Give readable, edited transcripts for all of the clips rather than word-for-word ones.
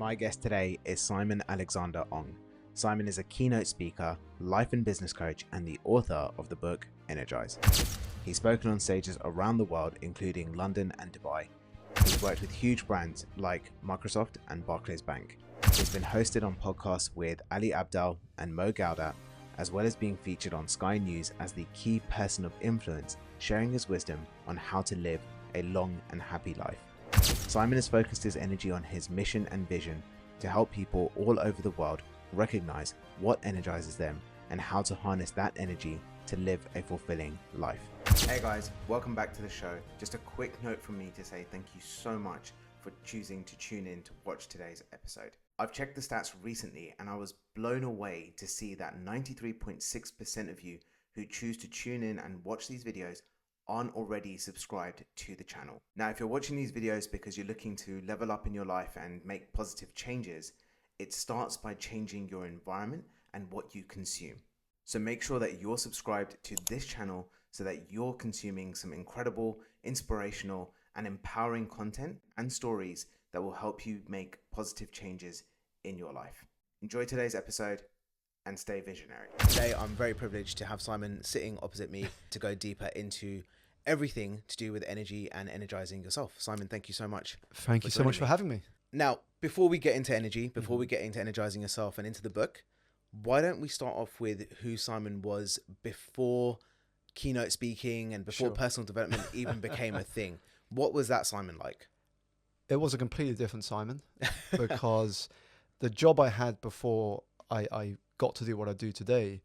My guest today is Simon Alexander Ong. Simon is a keynote speaker, life and business coach, and the author of the book Energize. He's spoken on stages around the world, including London and Dubai. He's worked with huge brands like Microsoft and Barclays Bank. He's been hosted on podcasts with Ali Abdaal and Gawdat, as well as being featured on Sky News as the key person of influence, sharing his wisdom on how to live a long and happy life. Simon has focused his energy on his mission and vision to help people all over the world recognize what energizes them and how to harness that energy to live a fulfilling life. Hey guys, welcome back to the show. Just a quick note from me to say thank you so much for choosing to tune in to watch today's episode. I've checked the stats recently and I was blown away to see that 93.6% of you who choose to tune in and watch these videos aren't already subscribed to the channel. Now, if you're watching these videos because you're looking to level up in your life and make positive changes, it starts by changing your environment and what you consume. So make sure that you're subscribed to this channel so that you're consuming some incredible, inspirational, and empowering content and stories that will help you make positive changes in your life. Enjoy today's episode and stay visionary. Today, I'm very privileged to have Simon sitting opposite me to go deeper into everything to do with energy and energizing yourself. Simon, thank you so much. Thank you so much for having me. Now, before we get into energy, before we get into energizing yourself and into the book, why don't we start off with who Simon was before keynote speaking and before personal development even became a thing? What was that Simon like? It was a completely different Simon because the job I had before I got to do what I do today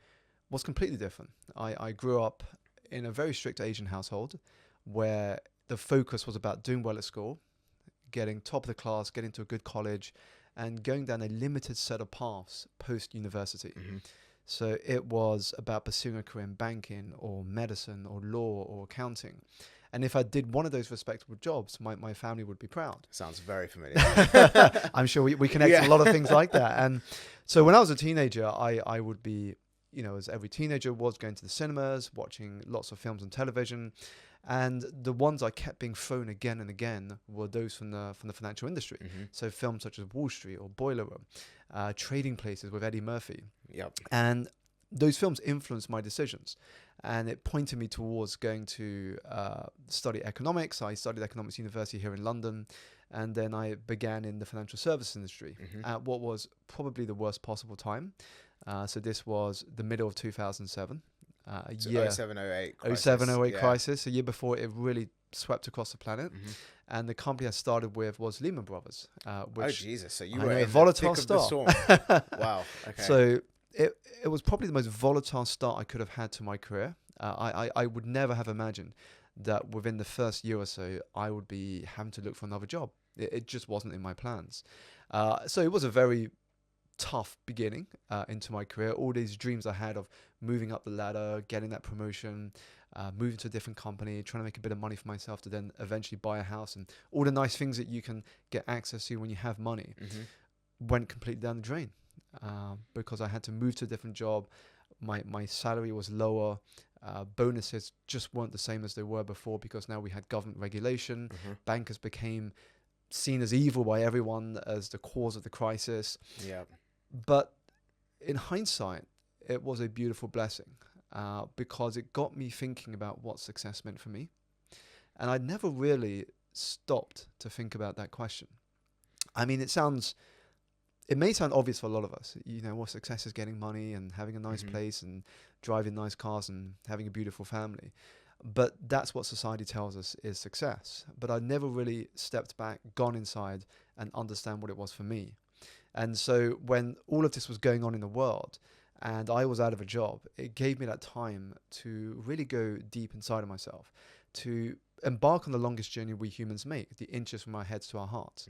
was completely different. I grew up in a very strict Asian household where the focus was about doing well at school, getting top of the class, getting to a good college, and going down a limited set of paths post-university. So it was about pursuing a career in banking or medicine or law or accounting. And if I did one of those respectable jobs, my family would be proud. Sounds very familiar. I'm sure we connect on a lot of things like that. And so when I was a teenager, I would be, as every teenager was, going to the cinemas, watching lots of films on television. And the ones I kept being thrown again and again were those from the financial industry. So films such as Wall Street or Boiler Room, Trading Places with Eddie Murphy. And those films influenced my decisions, and it pointed me towards going to study economics. I studied economics university here in London, and then I began in the financial service industry at what was probably the worst possible time. So this was the middle of 2007. So 0708 crisis. 0708 crisis, a year before it really swept across the planet. And the company I started with was Lehman Brothers. Which oh, Jesus. So you were in a volatile the thick of the storm. Wow. Okay. So it was probably the most volatile start I could have had to my career. I would never have imagined that within the first year or so, I would be having to look for another job. It just wasn't in my plans. So it was a very tough beginning into my career. All these dreams I had of moving up the ladder, getting that promotion, moving to a different company, trying to make a bit of money for myself to then eventually buy a house, and all the nice things that you can get access to when you have money went completely down the drain because I had to move to a different job. My salary was lower. Bonuses just weren't the same as they were before because now we had government regulation. Bankers became seen as evil by everyone as the cause of the crisis. But in hindsight, it was a beautiful blessing because it got me thinking about what success meant for me. And I'd never really stopped to think about that question. I mean, it may sound obvious for a lot of us. What success is getting money and having a nice place and driving nice cars and having a beautiful family. But that's what society tells us is success. But I never really stepped back, gone inside and understand what it was for me. And so when all of this was going on in the world and I was out of a job, it gave me that time to really go deep inside of myself, to embark on the longest journey we humans make, the inches from our heads to our hearts.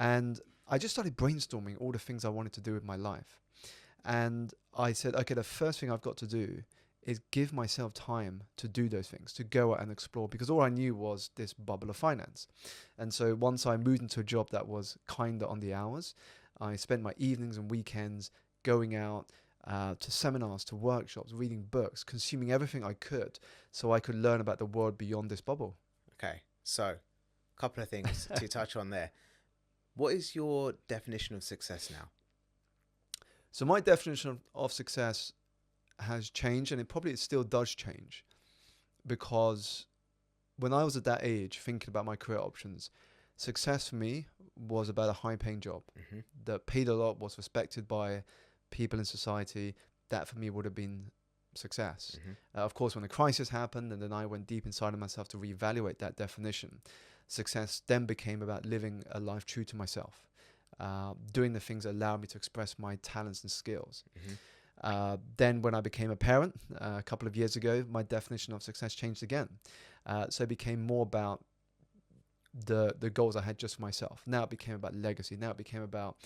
And I just started brainstorming all the things I wanted to do with my life. And I said, okay, the first thing I've got to do is give myself time to do those things, to go out and explore, because all I knew was this bubble of finance. And so once I moved into a job that was kinder on the hours, I spent my evenings and weekends going out to seminars, to workshops, reading books, consuming everything I could so I could learn about the world beyond this bubble. Okay, so a couple of things to touch on there. What is your definition of success now? So my definition of success has changed, and it still does change, because when I was at that age thinking about my career options, success for me was about a high paying job Mm-hmm. that paid a lot, was respected by people in society. That for me would have been success. Mm-hmm. Of course, when the crisis happened and then I went deep inside of myself to reevaluate that definition, success then became about living a life true to myself, doing the things that allowed me to express my talents and skills. Then when I became a parent a couple of years ago, my definition of success changed again. So it became more about the goals I had just for myself. Now it became about legacy. Now it became about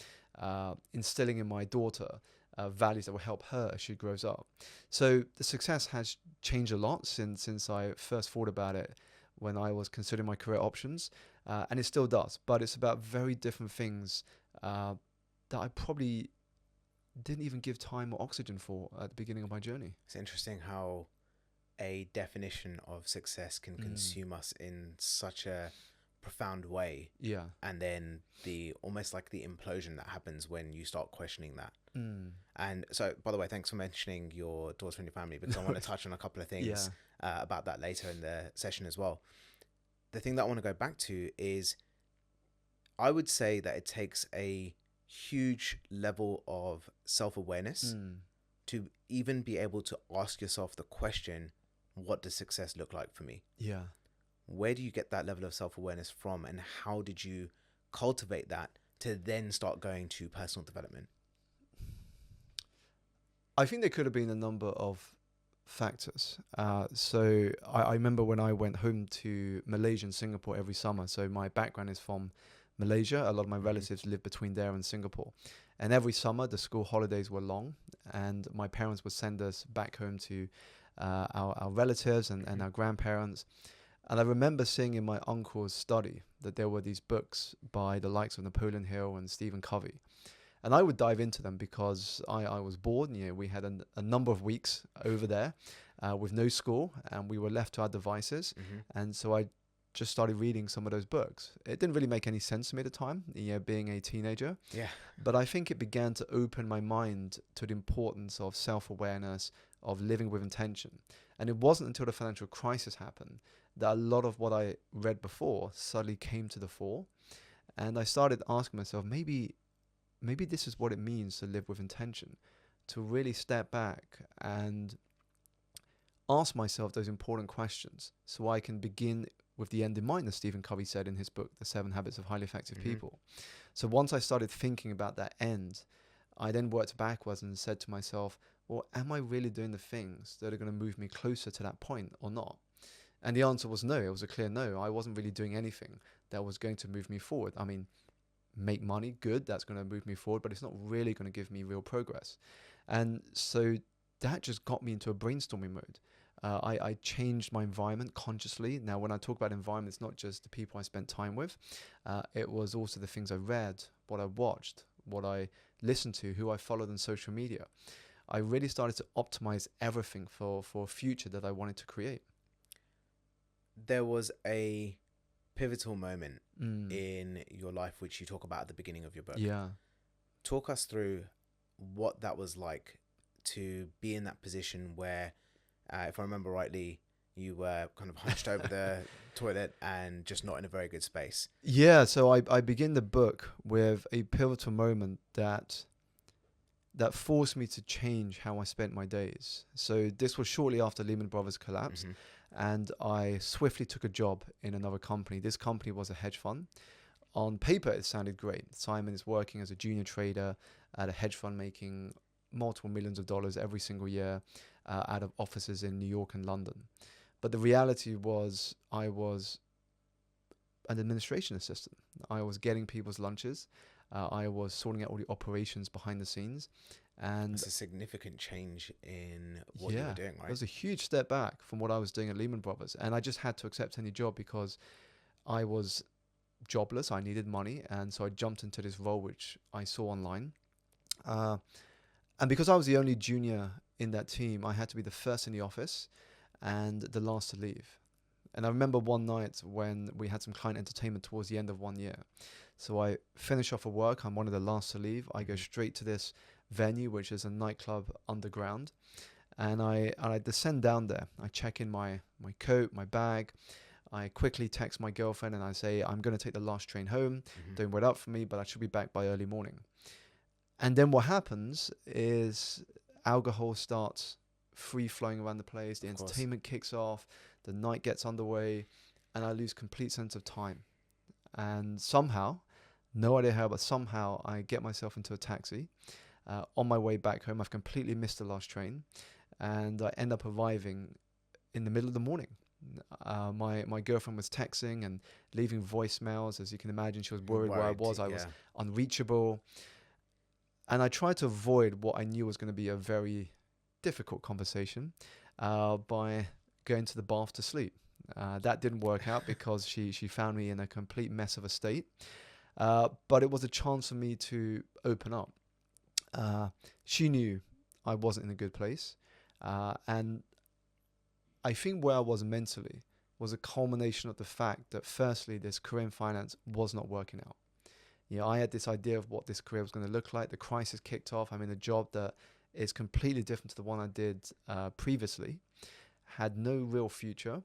instilling in my daughter values that will help her as she grows up. So the success has changed a lot since I first thought about it when I was considering my career options, and it still does. But it's about very different things that I probably didn't even give time or oxygen for at the beginning of my journey. It's interesting how a definition of success can consume us in such a profound way. Yeah. And then almost like the implosion that happens when you start questioning that. And so, by the way, thanks for mentioning your daughter and your family, because I want to touch on a couple of things about that later in the session as well. The thing that I want to go back to is, I would say that it takes a huge level of self-awareness to even be able to ask yourself the question, what does success look like for me? Yeah. Where do you get that level of self-awareness from, and how did you cultivate that to then start going to personal development? I think there could have been a number of factors. So I remember when I went home to Malaysia and Singapore every summer. So my background is from Malaysia. A lot of my relatives live between there and Singapore. And every summer, the school holidays were long, and my parents would send us back home to our relatives and our grandparents. And I remember seeing in my uncle's study that there were these books by the likes of Napoleon Hill and Stephen Covey. And I would dive into them because I was bored. We had a number of weeks over there with no school, and we were left to our devices. And so I just started reading some of those books. It didn't really make any sense to me at the time, being a teenager. Yeah. But I think it began to open my mind to the importance of self-awareness, of living with intention. And it wasn't until the financial crisis happened that a lot of what I read before suddenly came to the fore. And I started asking myself, maybe this is what it means to live with intention, to really step back and ask myself those important questions so I can begin with the end in mind, as Stephen Covey said in his book, The 7 Habits of Highly Effective People. So once I started thinking about that end, I then worked backwards and said to myself, well, am I really doing the things that are going to move me closer to that point or not? And the answer was no. It was a clear no. I wasn't really doing anything that was going to move me forward. I mean, make money, good, that's going to move me forward, but it's not really going to give me real progress. And so that just got me into a brainstorming mode. I changed my environment consciously. Now, when I talk about environment, it's not just the people I spent time with. It was also the things I read, what I watched, what I listened to, who I followed on social media. I really started to optimize everything for a future that I wanted to create. There was a pivotal moment in your life, which you talk about at the beginning of your book. Yeah. Talk us through what that was like to be in that position where, if I remember rightly, you were kind of hunched over the toilet and just not in a very good space. Yeah, so I begin the book with a pivotal moment that forced me to change how I spent my days. So this was shortly after Lehman Brothers collapsed, and I swiftly took a job in another company. This company was a hedge fund. On paper, it sounded great. Simon is working as a junior trader at a hedge fund, making multiple millions of dollars every single year out of offices in New York and London. But the reality was I was an administration assistant. I was getting people's lunches. I was sorting out all the operations behind the scenes. And it's a significant change in what you were doing, right? It was a huge step back from what I was doing at Lehman Brothers. And I just had to accept any job because I was jobless. I needed money. And so I jumped into this role, which I saw online. And because I was the only junior in that team, I had to be the first in the office and the last to leave. And I remember one night when we had some client entertainment towards the end of one year. So I finish off of work. I'm one of the last to leave. I go straight to this venue, which is a nightclub underground. And I descend down there. I check in my coat, my bag. I quickly text my girlfriend and I say, I'm going to take the last train home. Don't wait up for me, but I should be back by early morning. And then what happens is alcohol starts free flowing around the place. The entertainment kicks off. The night gets underway. And I lose complete sense of time. And somehow, no idea how, but somehow I get myself into a taxi. On my way back home, I've completely missed the last train. And I end up arriving in the middle of the morning. My girlfriend was texting and leaving voicemails. As you can imagine, she was worried where I was. I was unreachable. And I tried to avoid what I knew was going to be a very difficult conversation by going to the bath to sleep. That didn't work out because she found me in a complete mess of a state. But it was a chance for me to open up. She knew I wasn't in a good place. And I think where I was mentally was a culmination of the fact that firstly, this career in finance was not working out. I had this idea of what this career was going to look like. The crisis kicked off. I'm in a job that is completely different to the one I did previously, had no real future.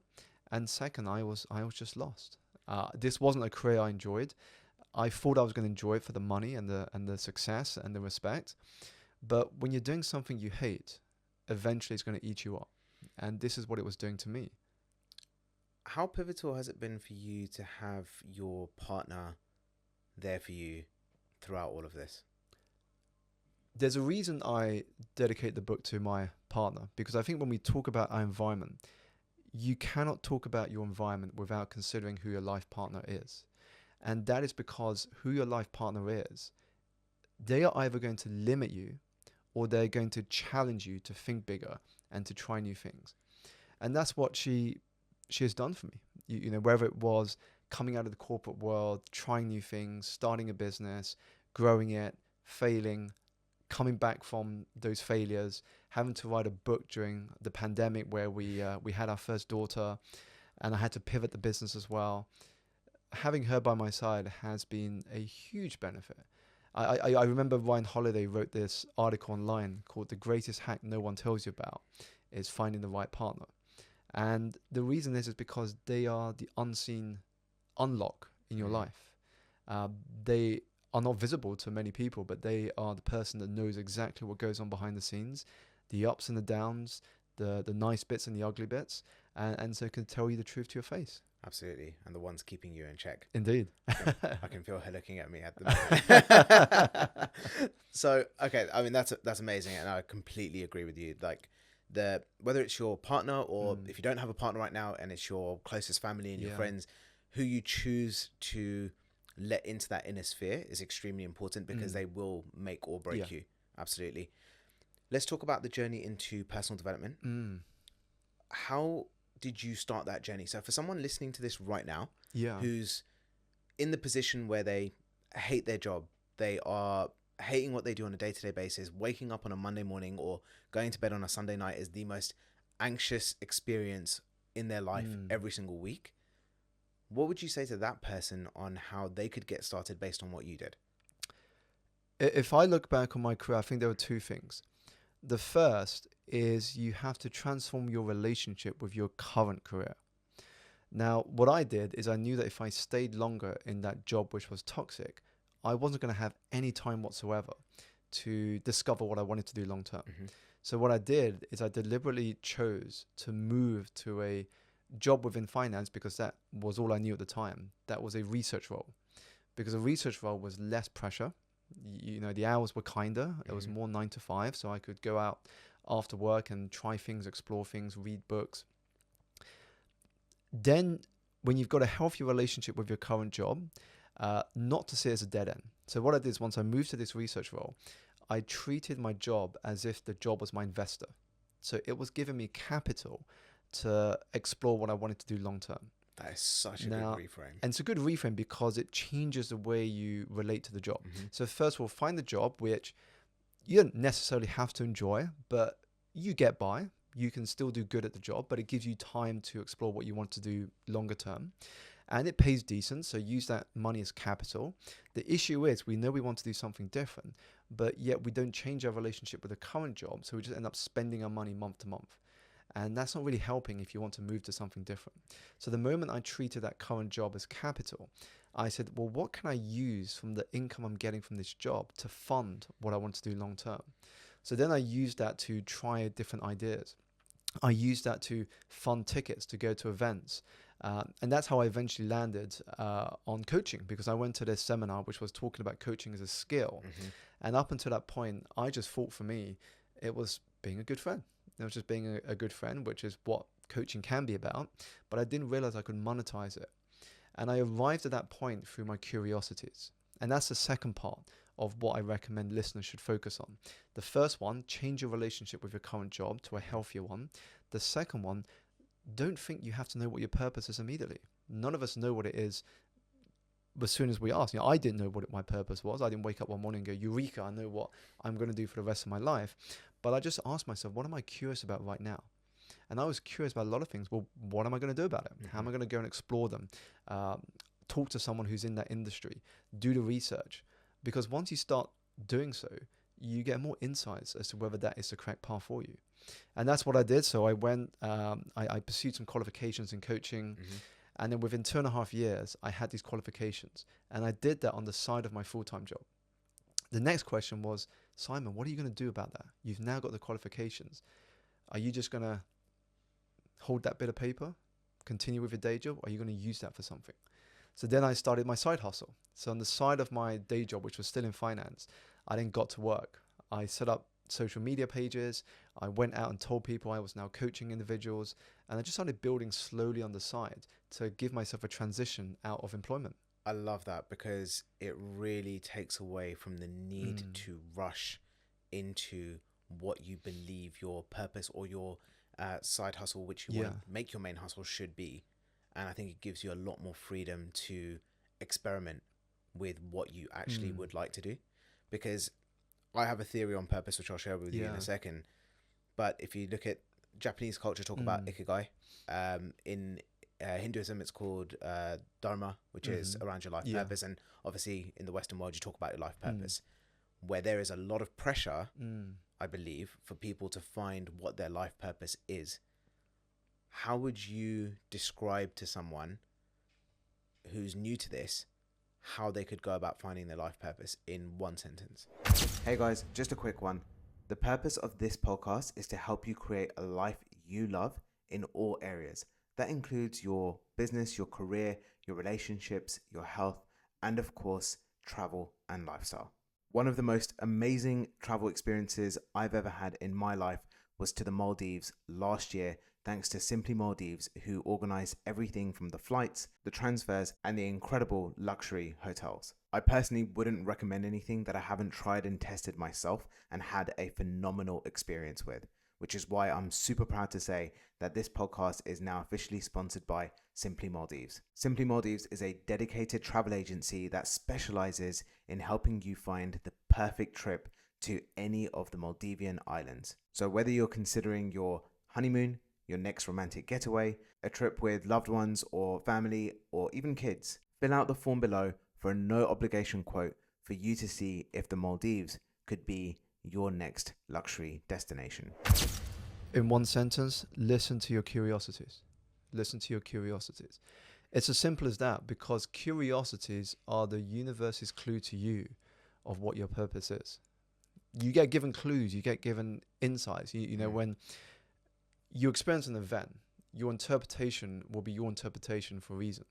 And second, I was just lost. This wasn't a career I enjoyed. I thought I was going to enjoy it for the money and the success and the respect. But when you're doing something you hate, eventually it's going to eat you up. And this is what it was doing to me. How pivotal has it been for you to have your partner there for you throughout all of this? There's a reason I dedicate the book to my partner, because I think when we talk about our environment, you cannot talk about your environment without considering who your life partner is. And that is because who your life partner is, they are either going to limit you or they're going to challenge you to think bigger and to try new things. And that's what she has done for me. You know, whether it was coming out of the corporate world, trying new things, starting a business, growing it, failing, coming back from those failures, having to write a book during the pandemic where we had our first daughter, and I had to pivot the business as well. Having her by my side has been a huge benefit. I remember Ryan Holiday wrote this article online called "The Greatest Hack No One Tells You About is Finding the Right Partner." And the reason is because they are the unseen unlock in your life. They are not visible to many people, but they are the person that knows exactly what goes on behind the scenes, the ups and the downs, the nice bits and the ugly bits, and so can tell you the truth to your face. Absolutely. And the one's keeping you in check. Indeed. I can feel her looking at me at the moment. So, okay. I mean, that's amazing. And I completely agree with you. Like whether it's your partner or if you don't have a partner right now and it's your closest family and your friends, who you choose to let into that inner sphere is extremely important because they will make or break you. Absolutely. Let's talk about the journey into personal development. How did you start that journey? So for someone listening to this right now, who's in the position where they hate their job, they are hating what they do on a day-to-day basis, waking up on a Monday morning or going to bed on a Sunday night is the most anxious experience in their life every single week. What would you say to that person on how they could get started based on what you did? If I look back on my career, I think there were two things. The first is you have to transform your relationship with your current career. Now, what I did is I knew that if I stayed longer in that job, which was toxic, I wasn't going to have any time whatsoever to discover what I wanted to do long term. So what I did is I deliberately chose to move to a job within finance because that was all I knew at the time. That was a research role, because a research role was less pressure. You know, the hours were kinder. It was more 9 to 5, so I could go out after work and try things, explore things, read books. Then when you've got a healthy relationship with your current job, not to see it as a dead end. So what I did is once I moved to this research role, I treated my job as if the job was my investor. So it was giving me capital to explore what I wanted to do long term. That is such a good reframe. And it's a good reframe because it changes the way you relate to the job. So first of all, find the job which you don't necessarily have to enjoy, but you get by. You can still do good at the job, but it gives you time to explore what you want to do longer term. And it pays decent, so use that money as capital. The issue is we know we want to do something different, but yet we don't change our relationship with the current job, so we just end up spending our money month to month. And that's not really helping if you want to move to something different. So the moment I treated that current job as capital, I said, well, what can I use from the income I'm getting from this job to fund what I want to do long term? So then I used that to try different ideas. I used that to fund tickets to go to events. And that's how I eventually landed on coaching, because I went to this seminar which was talking about coaching as a skill. And up until that point, I just thought for me, it was being a good friend. It was just being a good friend, which is what coaching can be about. But I didn't realize I could monetize it. And I arrived at that point through my curiosities. And that's the second part of what I recommend listeners should focus on. The first one, change your relationship with your current job to a healthier one. The second one, don't think you have to know what your purpose is immediately. None of us know what it is as soon as we ask. I didn't know what my purpose was. I didn't wake up one morning and go, Eureka, I know what I'm going to do for the rest of my life. But I just asked myself, what am I curious about right now? And I was curious about a lot of things. Well, what am I going to do about it? How am I going to go and explore them? Talk to someone who's in that industry. Do the research. Because once you start doing so, you get more insights as to whether that is the correct path for you. And that's what I did. So I went, I pursued some qualifications in coaching. And then within 2.5 years, I had these qualifications. And I did that on the side of my full-time job. The next question was, Simon, what are you going to do about that? You've now got the qualifications. Are you just going to hold that bit of paper, continue with your day job, or are you going to use that for something? So then I started my side hustle. So on the side of my day job, which was still in finance, I then got to work. I set up social media pages. I went out and told people I was now coaching individuals. And I just started building slowly on the side to give myself a transition out of employment. I love that, because it really takes away from the need to rush into what you believe your purpose or your side hustle, which you want to make your main hustle, should be. And I think it gives you a lot more freedom to experiment with what you actually would like to do. Because I have a theory on purpose, which I'll share with you in a second. But if you look at Japanese culture, talk about ikigai. In Hinduism, it's called dharma, which is around your life purpose. And obviously in the Western world, you talk about your life purpose, where there is a lot of pressure, I believe, for people to find what their life purpose is. How would you describe to someone who's new to this how they could go about finding their life purpose in one sentence? Hey guys, just a quick one. The purpose of this podcast is to help you create a life you love in all areas. That includes your business, your career, your relationships, your health, and of course, travel and lifestyle. One of the most amazing travel experiences I've ever had in my life was to the Maldives last year, thanks to Simply Maldives, who organized everything from the flights, the transfers, and the incredible luxury hotels. I personally wouldn't recommend anything that I haven't tried and tested myself and had a phenomenal experience with, which is why I'm super proud to say that this podcast is now officially sponsored by Simply Maldives. Simply Maldives is a dedicated travel agency that specializes in helping you find the perfect trip to any of the Maldivian islands. So whether you're considering your honeymoon, your next romantic getaway, a trip with loved ones or family, or even kids, fill out the form below for a no obligation quote for you to see if the Maldives could be your next luxury destination. In one sentence, listen to your curiosities. Listen to your curiosities. It's as simple as that, because curiosities are the universe's clue to you of what your purpose is. You get given clues, you get given insights. You know, when you experience an event, your interpretation will be your interpretation for a reason,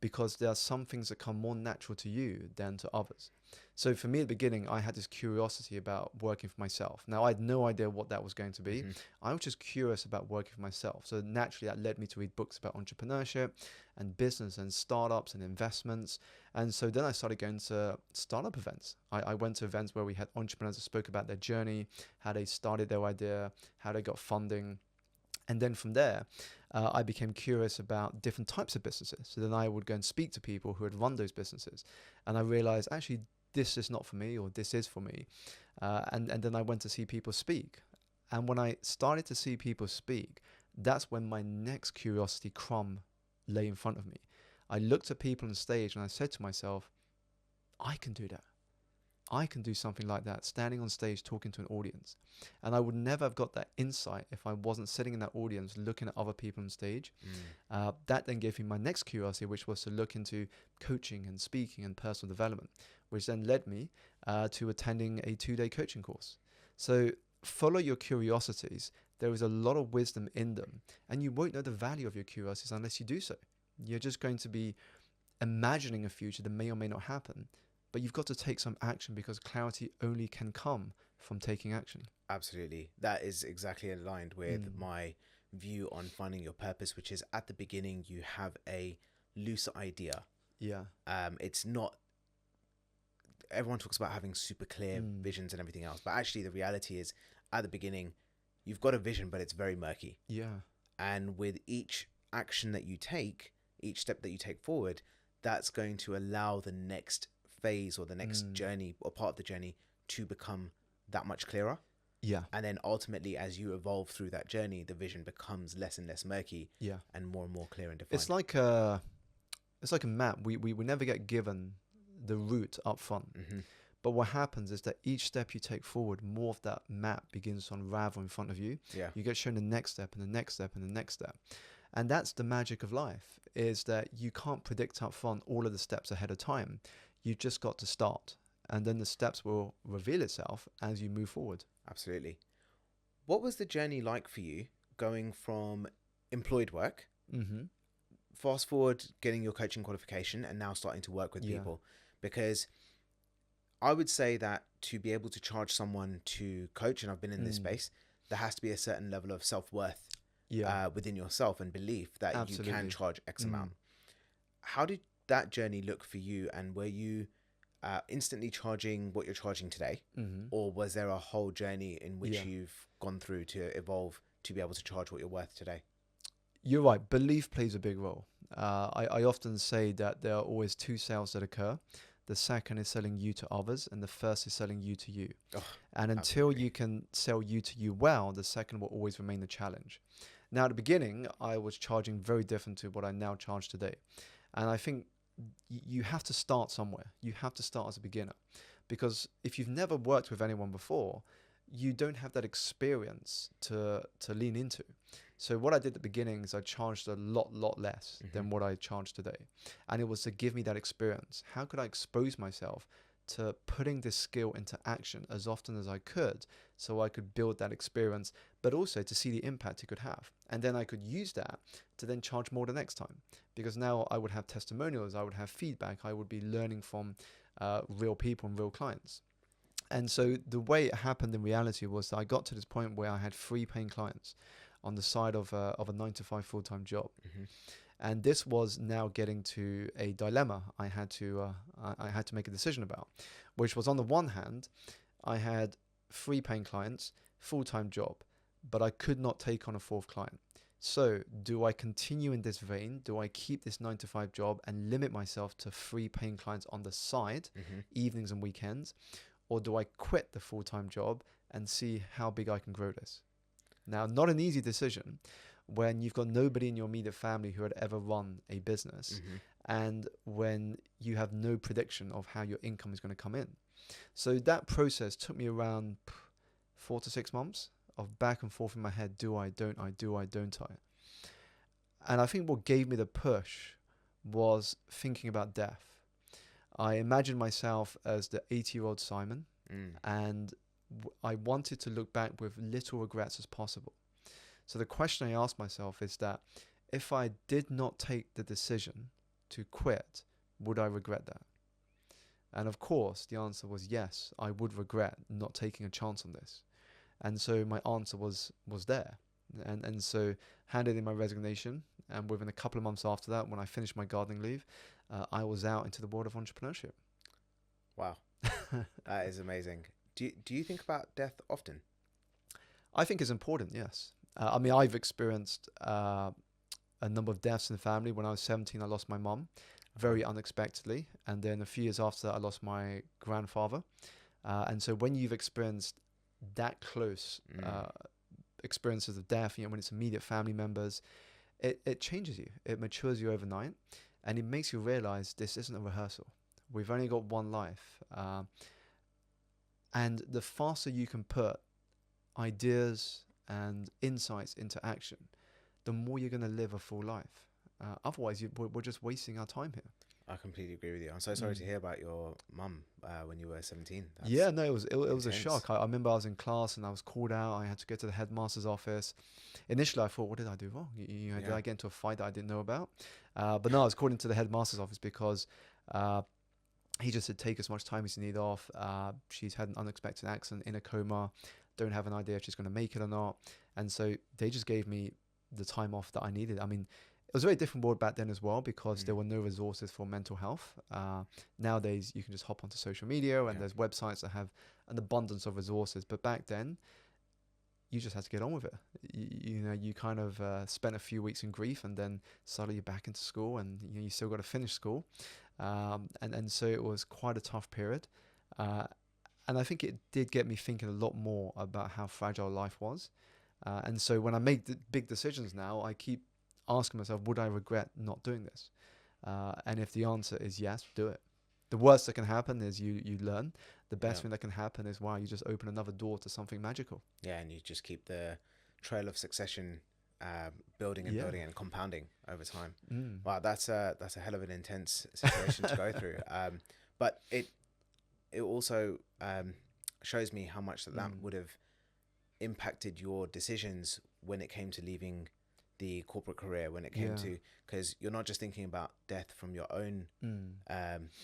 because there are some things that come more natural to you than to others. So for me at the beginning, I had this curiosity about working for myself. Now, I had no idea what that was going to be. I was just curious about working for myself. So naturally, that led me to read books about entrepreneurship and business and startups and investments. And so then I started going to startup events. I went to events where we had entrepreneurs that spoke about their journey, how they started their idea, how they got funding. And then from there, I became curious about different types of businesses. So then I would go and speak to people who had run those businesses. And I realized, actually, this is not for me, or this is for me. And then I went to see people speak. And when I started to see people speak, that's when my next curiosity crumb lay in front of me. I looked at people on stage and I said to myself, I can do that. I can do something like that, standing on stage talking to an audience. And I would never have got that insight if I wasn't sitting in that audience looking at other people on stage. That then gave me my next curiosity, which was to look into coaching and speaking and personal development, which then led me to attending a 2-day coaching course. So follow your curiosities. There is a lot of wisdom in them, and you won't know the value of your curiosities unless you do so. You're just going to be imagining a future that may or may not happen. But you've got to take some action, because clarity only can come from taking action. Absolutely. That is exactly aligned with my view on finding your purpose, which is at the beginning, you have a loose idea. Yeah. It's not, everyone talks about having super clear visions and everything else, but actually the reality is at the beginning, you've got a vision, but it's very murky. Yeah. And with each action that you take, each step that you take forward, that's going to allow the next phase or the next journey or part of the journey to become that much clearer. Yeah. And then ultimately, as you evolve through that journey, the vision becomes less and less murky. Yeah. And more clear and defined. It's like a map. We never get given the route up front. But what happens is that each step you take forward, more of that map begins to unravel in front of you. Yeah. You get shown the next step and the next step and the next step. And that's the magic of life, is that you can't predict up front all of the steps ahead of time. You've just got to start, and then the steps will reveal itself as you move forward. Absolutely. What was the journey like for you going from employed work, fast forward getting your coaching qualification, and now starting to work with people? Because I would say that to be able to charge someone to coach, and I've been in this space, there has to be a certain level of self-worth within yourself and belief that you can charge X amount. How did that journey look for you, and were you instantly charging what you're charging today, or was there a whole journey in which you've gone through to evolve to be able to charge what you're worth today? You're right. Belief plays a big role. I often say that there are always two sales that occur. The second is selling you to others, and the first is selling you to you. And until you can sell you to you well, the second will always remain the challenge. Now, at the beginning, I was charging very different to what I now charge today. And I think you have to start somewhere. You have to start as a beginner, because if you've never worked with anyone before, you don't have that experience to lean into. So what I did at the beginning is I charged a lot less than what I charge today. And it was to give me that experience. How could I expose myself to putting this skill into action as often as I could, so I could build that experience, but also to see the impact it could have. And then I could use that to then charge more the next time, because now I would have testimonials, I would have feedback, I would be learning from real people and real clients. And so the way it happened in reality was that I got to this point where I had 3 paying clients on the side of a 9-to-5 full-time job. And this was now getting to a dilemma I had to make a decision about, which was, on the one hand, I had 3 paying clients, full-time job, but I could not take on a 4th client. So do I continue in this vein? Do I keep this 9-to-5 job and limit myself to 3 paying clients on the side, evenings and weekends? Or do I quit the full-time job and see how big I can grow this? Now, not an easy decision when you've got nobody in your immediate family who had ever run a business, and when you have no prediction of how your income is going to come in. So that process took me around 4 to 6 months of back and forth in my head. Do I, don't I, do I, don't I? And I think what gave me the push was thinking about death. I imagined myself as the 80-year-old Simon, and I wanted to look back with little regrets as possible. So the question I asked myself is that if I did not take the decision to quit, would I regret that? And of course, the answer was yes, I would regret not taking a chance on this. And so my answer was there. And so handed in my resignation, and within a couple of months after that, when I finished my gardening leave, I was out into the world of entrepreneurship. Wow. That is amazing. Do you think about death often? I think it's important, yes. I mean, I've experienced a number of deaths in the family. When I was 17, I lost my mum very unexpectedly. And then a few years after that, I lost my grandfather. And so when you've experienced that close experiences of death, when it's immediate family members, it changes you. It matures you overnight, and it makes you realize this isn't a rehearsal. We've only got one life. And the faster you can put ideas and insights into action, the more you're going to live a full life. Otherwise, we're just wasting our time here. I completely agree with you. I'm so sorry to hear about your mum when you were 17. Yeah, no, it was a shock. I remember I was in class and I was called out. I had to go to the headmaster's office. Initially, I thought, what did I do wrong? Did I get into a fight that I didn't know about? But no, I was called into the headmaster's office because he just said, take as much time as you need off. She's had an unexpected accident, in a coma. Don't have an idea if she's going to make it or not. And so they just gave me the time off that I needed. I mean, it was a very different world back then as well, because there were no resources for mental health. Nowadays, you can just hop onto social media and there's websites that have an abundance of resources. But back then, you just had to get on with it. You kind of spent a few weeks in grief, and then suddenly you're back into school, and you still got to finish school. And so it was quite a tough period. And I think it did get me thinking a lot more about how fragile life was. And so when I make the big decisions now, I keep asking myself, would I regret not doing this? And if the answer is yes, do it. The worst that can happen is you learn. The best thing that can happen is, wow, you just open another door to something magical. Yeah, and you just keep the trail of succession building and compounding over time. Wow, that's a hell of an intense situation to go through. But it also shows me how much that would have impacted your decisions when it came to leaving the corporate career, when it came to, because you're not just thinking about death from your own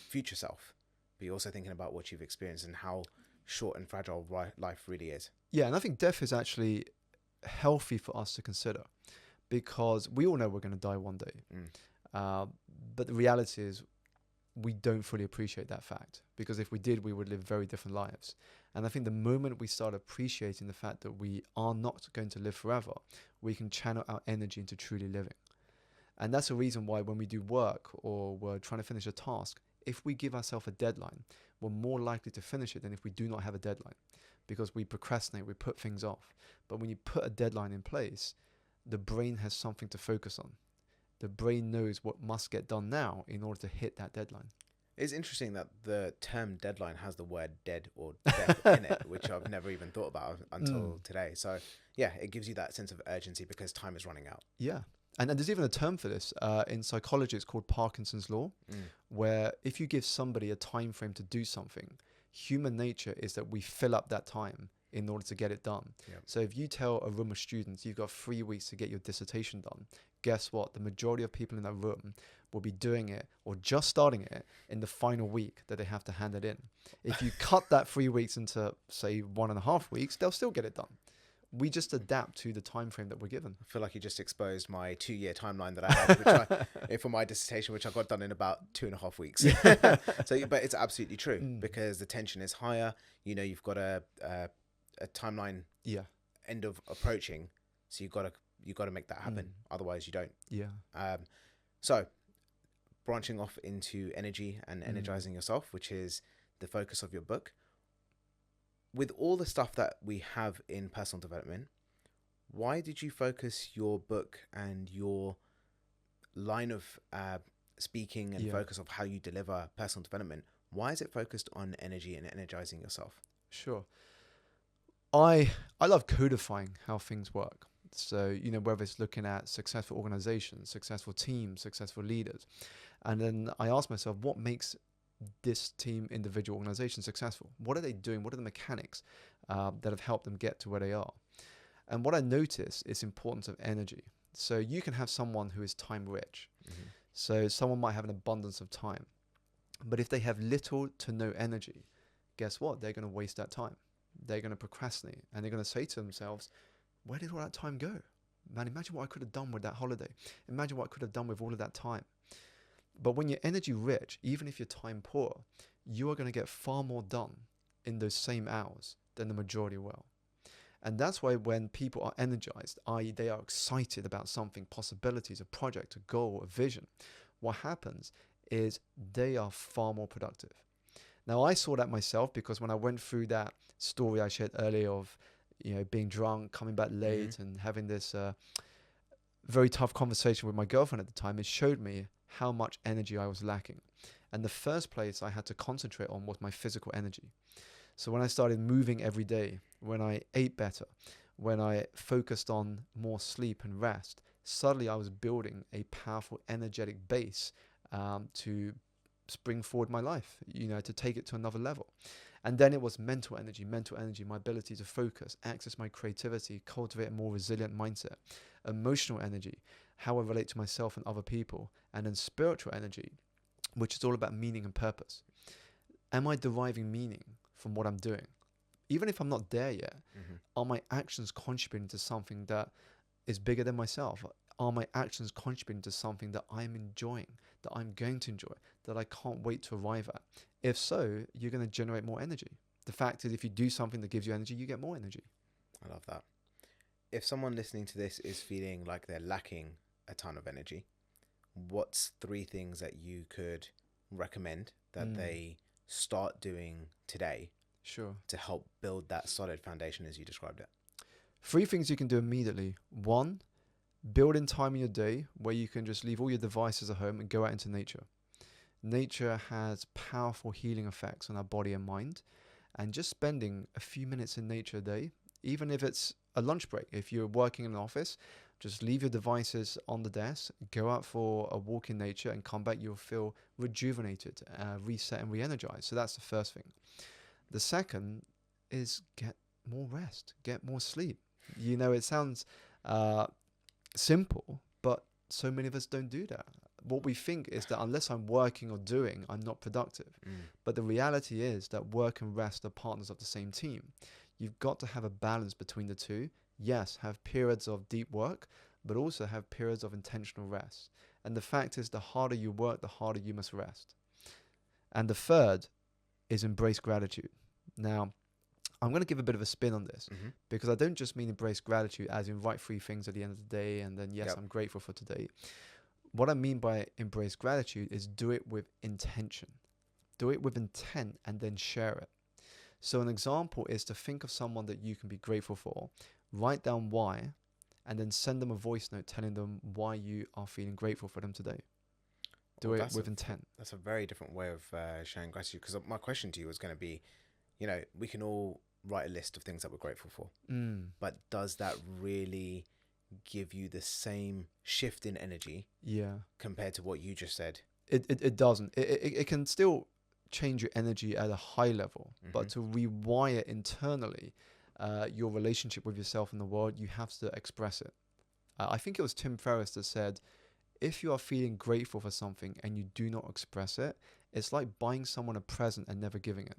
future self, but you're also thinking about what you've experienced and how short and fragile life really is. Yeah, and I think death is actually healthy for us to consider, because we all know we're going to die one day. But the reality is we don't fully appreciate that fact, because if we did, we would live very different lives. And I think the moment we start appreciating the fact that we are not going to live forever, we can channel our energy into truly living. And that's the reason why when we do work or we're trying to finish a task, if we give ourselves a deadline, we're more likely to finish it than if we do not have a deadline, because we procrastinate, we put things off. But when you put a deadline in place, the brain has something to focus on. The brain knows what must get done now in order to hit that deadline. It's interesting that the term deadline has the word dead or death in it, which I've never even thought about until today. So yeah, it gives you that sense of urgency because time is running out. Yeah. And there's even a term for this. In psychology, it's called Parkinson's law, where if you give somebody a time frame to do something, human nature is that we fill up that time in order to get it done. Yep. So if you tell a room of students you've got 3 weeks to get your dissertation done, guess what? The majority of people in that room will be doing it or just starting it in the final week that they have to hand it in. If you cut that 3 weeks into, say, 1.5 weeks, they'll still get it done. We just adapt to the time frame that we're given. I feel like you just exposed my 2-year timeline that I had for my dissertation, which I got done in about 2.5 weeks. So, but it's absolutely true because the tension is higher. You've got a timeline end of approaching, so you got to make that happen. Otherwise, you don't. So branching off into energy and energizing yourself, which is the focus of your book. With all the stuff that we have in personal development, why did you focus your book and your line of speaking and focus of how you deliver personal development? Why is it focused on energy and energizing yourself? Sure. I love codifying how things work. So, whether it's looking at successful organizations, successful teams, successful leaders. And then I ask myself, what makes this team, individual, organization successful? What are they doing? What are the mechanics that have helped them get to where they are? And what I notice is importance of energy. So you can have someone who is time rich. So someone might have an abundance of time. But if they have little to no energy, guess what? They're going to waste that time. They're going to procrastinate. And they're going to say to themselves, where did all that time go? Man, imagine what I could have done with that holiday. Imagine what I could have done with all of that time. But when you're energy rich, even if you're time poor, you are going to get far more done in those same hours than the majority will. And that's why when people are energized, i.e. they are excited about something, possibilities, a project, a goal, a vision, what happens is they are far more productive. Now, I saw that myself because when I went through that story I shared earlier of, being drunk, coming back late, and having this very tough conversation with my girlfriend at the time, it showed me how much energy I was lacking. And the first place I had to concentrate on was my physical energy. So when I started moving every day, when I ate better, when I focused on more sleep and rest, suddenly I was building a powerful, energetic base to bring forward my life, to take it to another level. And then it was mental energy, my ability to focus, access my creativity, cultivate a more resilient mindset. Emotional energy, how I relate to myself and other people. And then spiritual energy, which is all about meaning and purpose. Am I deriving meaning from what I'm doing? Even if I'm not there yet, are my actions contributing to something that is bigger than myself? Are my actions contributing to something that I'm enjoying, that I'm going to enjoy, that I can't wait to arrive at? If so, you're going to generate more energy. The fact is, if you do something that gives you energy, you get more energy. I love that. If someone listening to this is feeling like they're lacking a ton of energy, what's 3 things that you could recommend that they start doing today to help build that solid foundation as you described it? 3 things you can do immediately. 1, build in time in your day where you can just leave all your devices at home and go out into nature. Nature has powerful healing effects on our body and mind. And just spending a few minutes in nature a day, even if it's a lunch break, if you're working in an office, just leave your devices on the desk, go out for a walk in nature, and come back, you'll feel rejuvenated, reset, and re-energized. So that's the first thing. The second is get more rest, get more sleep. It sounds simple, but so many of us don't do that. What we think is that unless I'm working or doing, I'm not productive. But the reality is that work and rest are partners of the same team. You've got to have a balance between the two. Yes, have periods of deep work, but also have periods of intentional rest. And the fact is, the harder you work, the harder you must rest. And the third is embrace gratitude. Now, I'm going to give a bit of a spin on this because I don't just mean embrace gratitude as in write 3 things at the end of the day and then, yes, I'm grateful for today. What I mean by embrace gratitude is do it with intention. Do it with intent and then share it. So an example is to think of someone that you can be grateful for, write down why, and then send them a voice note telling them why you are feeling grateful for them today. Do it with intent. That's a very different way of showing gratitude, because my question to you was going to be, we can all write a list of things that we're grateful for, but does that really give you the same shift in energy compared to what you just said? It doesn't. It can still change your energy at a high level, but to rewire internally your relationship with yourself and the world, you have to express it. I think it was Tim Ferriss that said, if you are feeling grateful for something and you do not express it, it's like buying someone a present and never giving it.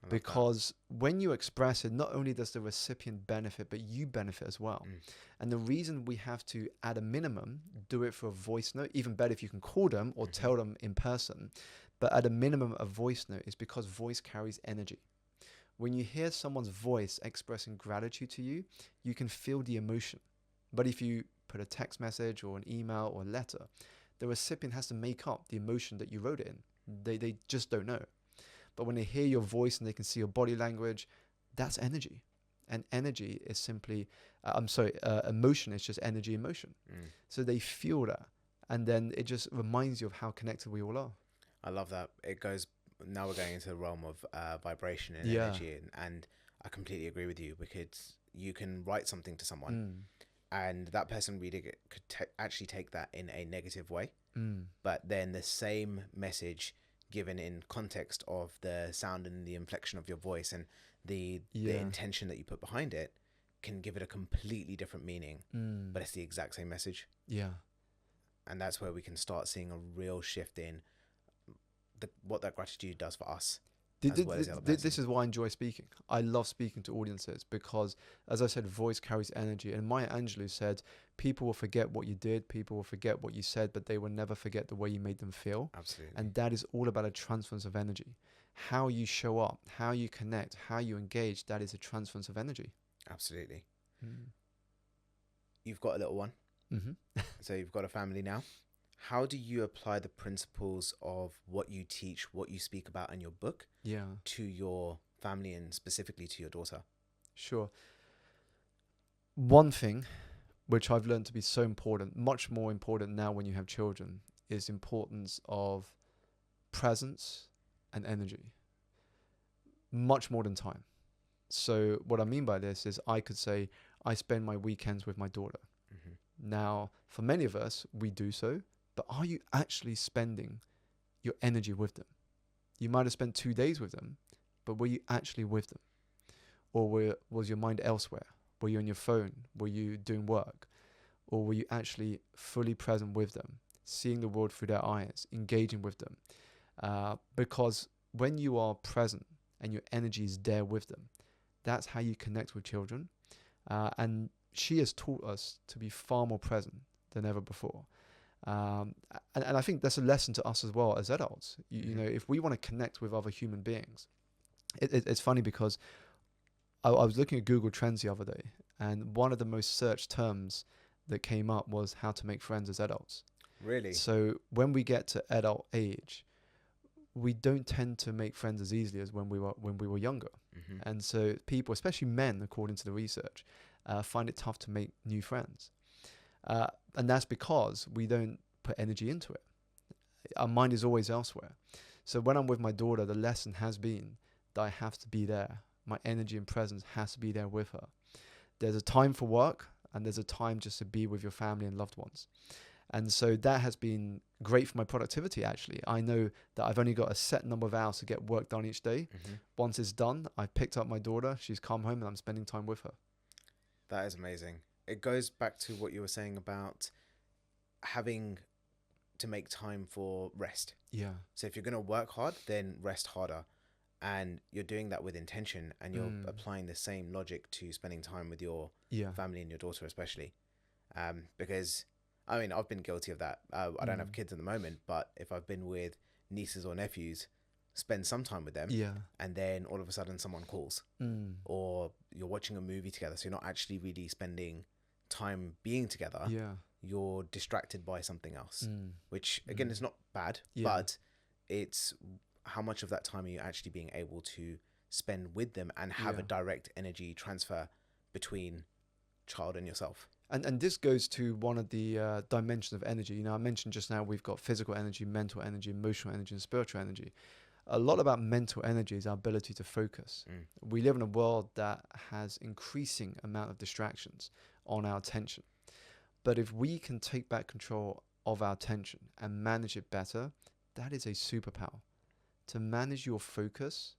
Because when you express it, not only does the recipient benefit, but you benefit as well. And the reason we have to, at a minimum, do it for a voice note, even better if you can call them or tell them in person, but at a minimum, a voice note, is because voice carries energy. When you hear someone's voice expressing gratitude to you, you can feel the emotion. But if you put a text message or an email or a letter, the recipient has to make up the emotion that you wrote it in. They just don't know. But when they hear your voice and they can see your body language, that's energy. And energy is simply, emotion is just energy, emotion. So they feel that. And then it just reminds you of how connected we all are. I love that. Now we're going into the realm of vibration and energy. And I completely agree with you, because you can write something to someone and that person reading it could actually take that in a negative way. But then the same message given in context of the sound and the inflection of your voice and the intention that you put behind it can give it a completely different meaning, but it's the exact same message. And that's where we can start seeing a real shift in what that gratitude does for us. This is why I enjoy speaking. I love speaking to audiences because, as I said, voice carries energy. And Maya Angelou said, people will forget what you did, people will forget what you said, but they will never forget the way you made them feel. Absolutely. And that is all about a transference of energy. How you show up, how you connect, how you engage, that is a transference of energy. Absolutely. You've got a little one. So you've got a family now. How do you apply the principles of what you teach, what you speak about in your book to your family and specifically to your daughter? Sure. One thing which I've learned to be so important, much more important now when you have children, is the importance of presence and energy, much more than time. So what I mean by this is I could say I spend my weekends with my daughter. Now, for many of us, we do so, but are you actually spending your energy with them? You might have spent 2 days with them, but were you actually with them? Or was your mind elsewhere? Were you on your phone? Were you doing work? Or were you actually fully present with them, seeing the world through their eyes, engaging with them? Because when you are present and your energy is there with them, that's how you connect with children. And she has taught us to be far more present than ever before. And I think that's a lesson to us as well as adults. You know, if we want to connect with other human beings, it's funny because I was looking at Google Trends the other day, and one of the most searched terms that came up was how to make friends as adults. Really? So when we get to adult age, we don't tend to make friends as easily as when we were younger. And so people, especially men, according to the research, find it tough to make new friends. And that's because we don't put energy into it. Our mind is always elsewhere. So when I'm with my daughter, the lesson has been that I have to be there. My energy and presence has to be there with her. There's a time for work, and there's a time just to be with your family and loved ones. And so that has been great for my productivity, actually. I know that I've only got a set number of hours to get work done each day. Once it's done, I've picked up my daughter, she's come home, and I'm spending time with her. That is amazing. It goes back to what you were saying about having to make time for rest. Yeah. So if you're going to work hard, then rest harder. And you're doing that with intention, and you're applying the same logic to spending time with your family and your daughter especially. Because, I mean, I've been guilty of that. I don't have kids at the moment, but if I've been with nieces or nephews, spend some time with them, and then all of a sudden someone calls. Or you're watching a movie together, so you're not actually really spending time being together. You're distracted by something else, which, again, is not bad, but it's how much of that time are you actually being able to spend with them and have a direct energy transfer between child and yourself. And this goes to one of the dimensions of energy. You know, I mentioned just now we've got physical energy, mental energy, emotional energy, and spiritual energy. A lot about mental energy is our ability to focus. We live in a world that has increasing amount of distractions on our attention. But if we can take back control of our attention and manage it better, that is a superpower. To manage your focus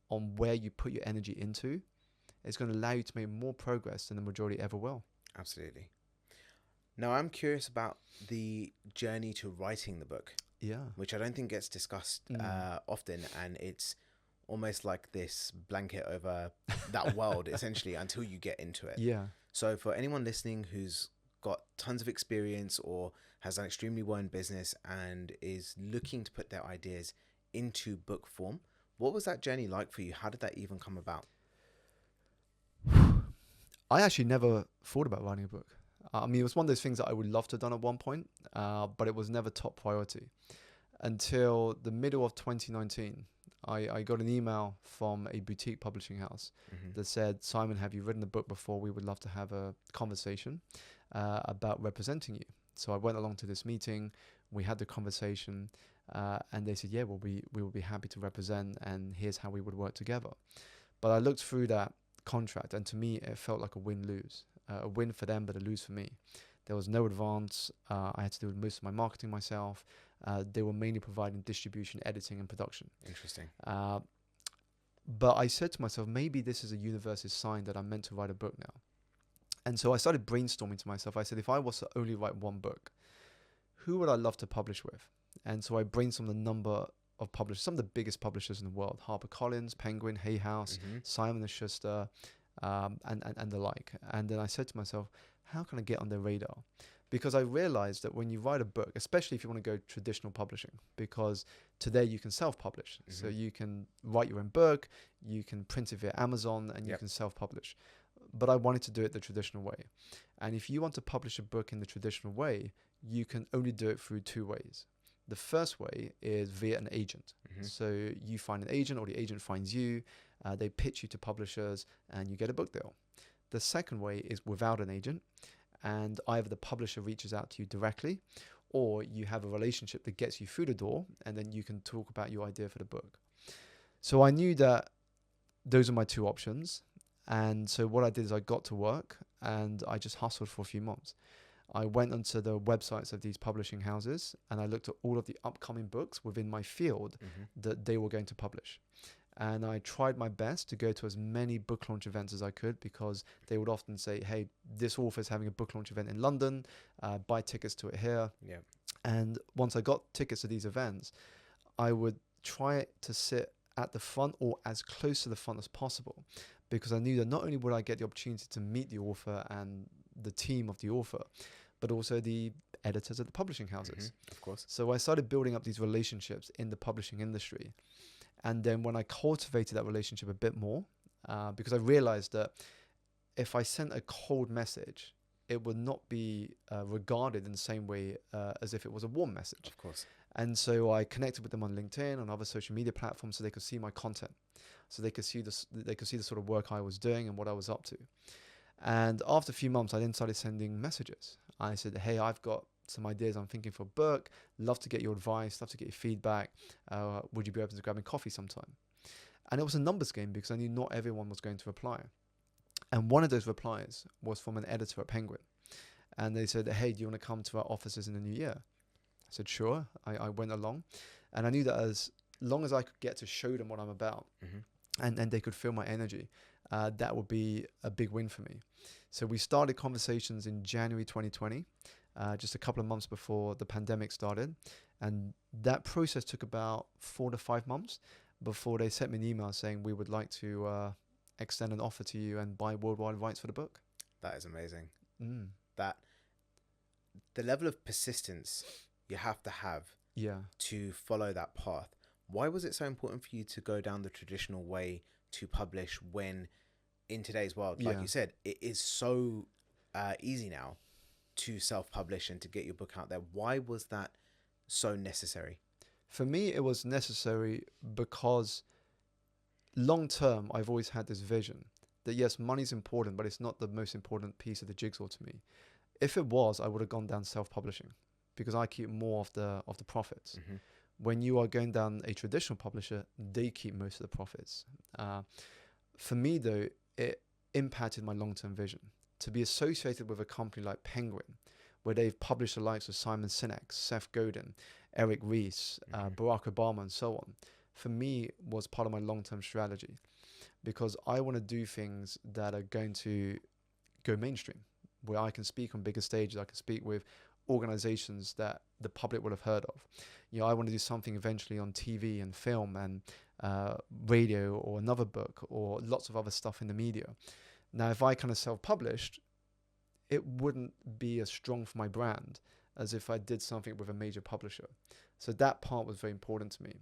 on where you put your energy into is going to allow you to make more progress than the majority ever will. Absolutely. Now, I'm curious about the journey to writing the book. Which I don't think gets discussed often, and it's almost like this blanket over that world, essentially, until you get into it. So for anyone listening who's got tons of experience or has done extremely well in business and is looking to put their ideas into book form, what was that journey like for you? How did that even come about? I actually never thought about writing a book. I mean, it was one of those things that I would love to have done at one point, but it was never top priority. Until the middle of 2019, I got an email from a boutique publishing house that said, "Simon, have you written a book before? We would love to have a conversation about representing you." So I went along to this meeting. We had the conversation. And they said, "Yeah, well, we will be happy to represent, and here's how we would work together." But I looked through that contract, and to me, it felt like a win-lose. A win for them, but a lose for me. There was no advance. I had to do most of my marketing myself. They were mainly providing distribution, editing, and production. Interesting. But I said to myself, maybe this is a universe's sign that I'm meant to write a book now. And so I started brainstorming to myself. I said, if I was to only write one book, who would I love to publish with? And so I brainstormed a number of publishers, some of the biggest publishers in the world: HarperCollins, Penguin, Hay House, Simon & Schuster, and the like. And then I said to myself, how can I get on their radar? Because I realized that when you write a book, especially if you want to go traditional publishing, because today you can self-publish. So you can write your own book, you can print it via Amazon, and you can self-publish. But I wanted to do it the traditional way. And if you want to publish a book in the traditional way, you can only do it through two ways. The first way is via an agent. So you find an agent or the agent finds you, they pitch you to publishers and you get a book deal. The second way is without an agent, and either the publisher reaches out to you directly or you have a relationship that gets you through the door and then you can talk about your idea for the book. So I knew that those are my two options. And so what I did is I got to work and I just hustled for a few months. I went onto the websites of these publishing houses and I looked at all of the upcoming books within my field that they were going to publish. And I tried my best to go to as many book launch events as I could, because they would often say, hey, this author is having a book launch event in London, buy tickets to it here. Yeah. And once I got tickets to these events, I would try to sit at the front or as close to the front as possible, because I knew that not only would I get the opportunity to meet the author and the team of the author, but also the editors at the publishing houses. Of course. So I started building up these relationships in the publishing industry. And then when I cultivated that relationship a bit more, because I realized that if I sent a cold message, it would not be regarded in the same way as if it was a warm message. Of course. And so I connected with them on LinkedIn and other social media platforms so they could see my content, so they could see the sort of work I was doing and what I was up to. And after a few months, I then started sending messages. I said, hey, I've got some ideas I'm thinking for a book. Love to get your advice, love to get your feedback. Would you be open to grabbing coffee sometime? And it was a numbers game because I knew not everyone was going to reply. And one of those replies was from an editor at Penguin. And they said, hey, do you want to come to our offices in the new year? I said, sure. I went along. And I knew that as long as I could get to show them what I'm about and they could feel my energy, that would be a big win for me. So we started conversations in January 2020. Just a couple of months before the pandemic started. And that process took about 4 to 5 months before they sent me an email saying, we would like to extend an offer to you and buy worldwide rights for the book. That is amazing. That the level of persistence you have to have to follow that path. Why was it so important for you to go down the traditional way to publish when in today's world, like you said, it is so easy now to self-publish and to get your book out there? Why was that so necessary? For me, it was necessary because long term, I've always had this vision that yes, money's important, but it's not the most important piece of the jigsaw to me. If it was, I would have gone down self-publishing because I keep more of the profits. When you are going down a traditional publisher, they keep most of the profits. For me, though, it impacted my long-term vision. To be associated with a company like Penguin, where they've published the likes of Simon Sinek, Seth Godin, Eric Ries, Barack Obama, and so on, for me was part of my long-term strategy, because I want to do things that are going to go mainstream, where I can speak on bigger stages, I can speak with organizations that the public would have heard of. You know, I want to do something eventually on TV and film and radio, or another book, or lots of other stuff in the media. Now, if I kind of self-published, it wouldn't be as strong for my brand as if I did something with a major publisher. So that part was very important to me.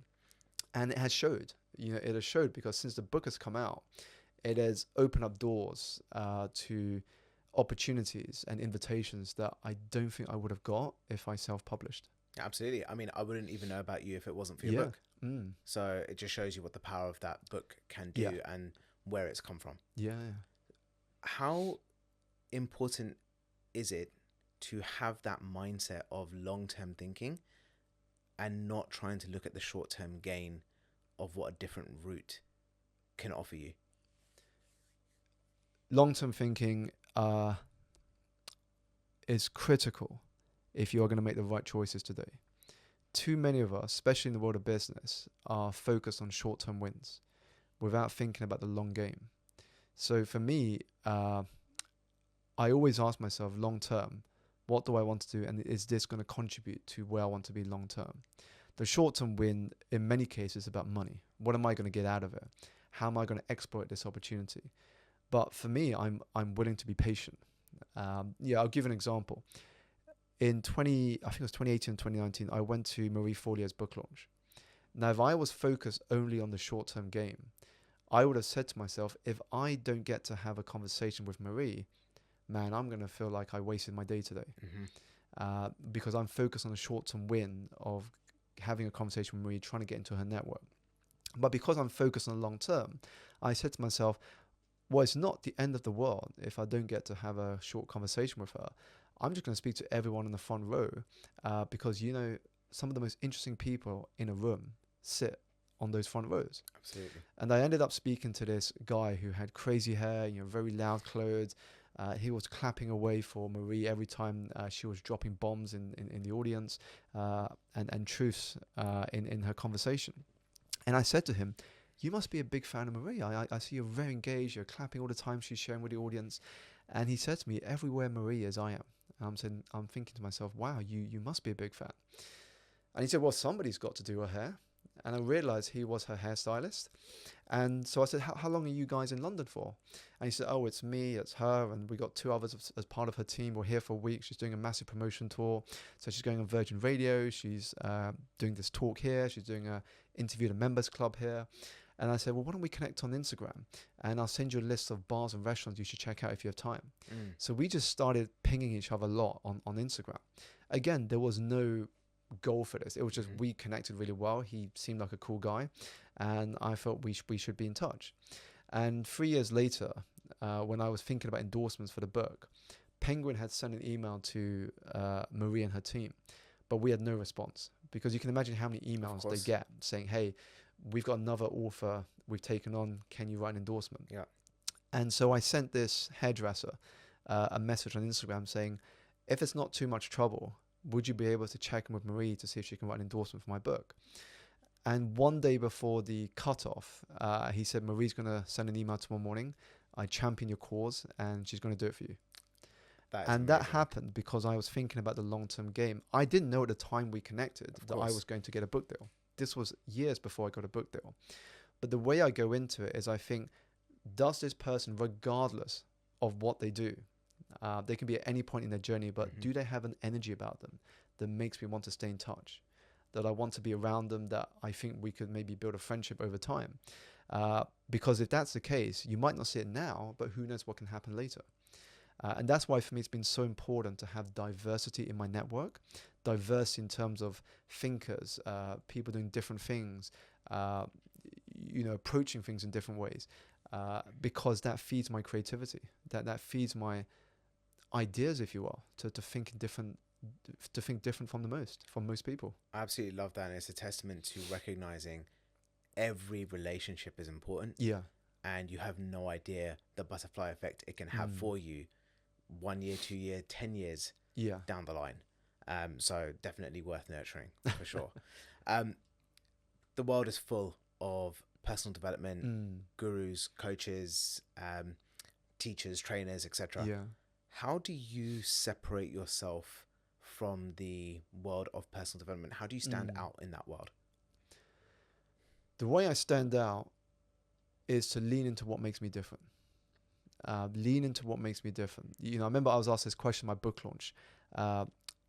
And it has showed, it has showed because since the book has come out, it has opened up doors to opportunities and invitations that I don't think I would have got if I self-published. Absolutely. I mean, I wouldn't even know about you if it wasn't for your book. So it just shows you what the power of that book can do and where it's come from. How important is it to have that mindset of long-term thinking and not trying to look at the short-term gain of what a different route can offer you? Long-term thinking is critical if you are going to make the right choices today. Too many of us, especially in the world of business, are focused on short-term wins without thinking about the long game. So for me, I always ask myself long-term, what do I want to do? And is this going to contribute to where I want to be long-term? The short-term win, in many cases, is about money. What am I going to get out of it? How am I going to exploit this opportunity? But for me, I'm willing to be patient. I'll give an example. In I think it was 2018 and 2019, I went to Marie Forleo's book launch. Now, if I was focused only on the short-term game, I would have said to myself, if I don't get to have a conversation with Marie, man, I'm going to feel like I wasted my day today. Because I'm focused on the short-term win of having a conversation with Marie, trying to get into her network. But because I'm focused on the long term, I said to myself, well, it's not the end of the world if I don't get to have a short conversation with her. I'm just going to speak to everyone in the front row because, you know, some of the most interesting people in a room sit on those front rows. Absolutely. And I ended up speaking to this guy who had crazy hair, you know, very loud clothes. He was clapping away for Marie every time she was dropping bombs in the audience and truths in her conversation. And I said to him, you must be a big fan of Marie. I see you're very engaged. You're clapping all the time she's sharing with the audience. And he said to me, everywhere Marie is, I am. And I'm thinking to myself, wow, you must be a big fan. And he said, well, somebody's got to do her hair. And I realized he was her hairstylist. And so I said, how long are you guys in London for? And he said, oh, it's me, it's her, and we got 2 others as part of her team. We're here for a week. She's doing a massive promotion tour. So she's going on Virgin Radio. She's doing this talk here. She's doing a interview at a members club here. And I said, well, why don't we connect on Instagram? And I'll send you a list of bars and restaurants you should check out if you have time. So we just started pinging each other a lot on Instagram. Again, there was no goal for this. It was just we connected really well. He seemed like a cool guy. And I felt we should be in touch. And 3 years later, when I was thinking about endorsements for the book, Penguin had sent an email to Marie and her team. But we had no response. Because you can imagine how many emails they get saying, hey, we've got another author we've taken on. Can you write an endorsement? Yeah. And so I sent this hairdresser a message on Instagram saying, if it's not too much trouble, would you be able to check in with Marie to see if she can write an endorsement for my book? And one day before the cutoff, he said, Marie's going to send an email tomorrow morning. I champion your cause and she's going to do it for you. That happened because I was thinking about the long-term game. I didn't know at the time we connected that I was going to get a book deal. This was years before I got a book deal. But the way I go into it is I think, does this person, regardless of what they do, they can be at any point in their journey, but do they have an energy about them that makes me want to stay in touch? That I want to be around them, that I think we could maybe build a friendship over time. Because if that's the case, you might not see it now, but who knows what can happen later. And that's why for me it's been so important to have diversity in my network, diversity in terms of thinkers, people doing different things, approaching things in different ways, because that feeds my creativity, that feeds my ideas, if you will, to think different from most people. I absolutely love that, and it's a testament to recognizing every relationship is important. Yeah. And you have no idea the butterfly effect it can have for you 1 year, 2 year, 10 years down the line. So definitely worth nurturing for sure. The world is full of personal development, gurus, coaches, teachers, trainers, etc. Yeah. How do you separate yourself from the world of personal development? How do you stand out in that world? The way I stand out is to lean into what makes me different. Lean into what makes me different. You know, I remember I was asked this question at my book launch.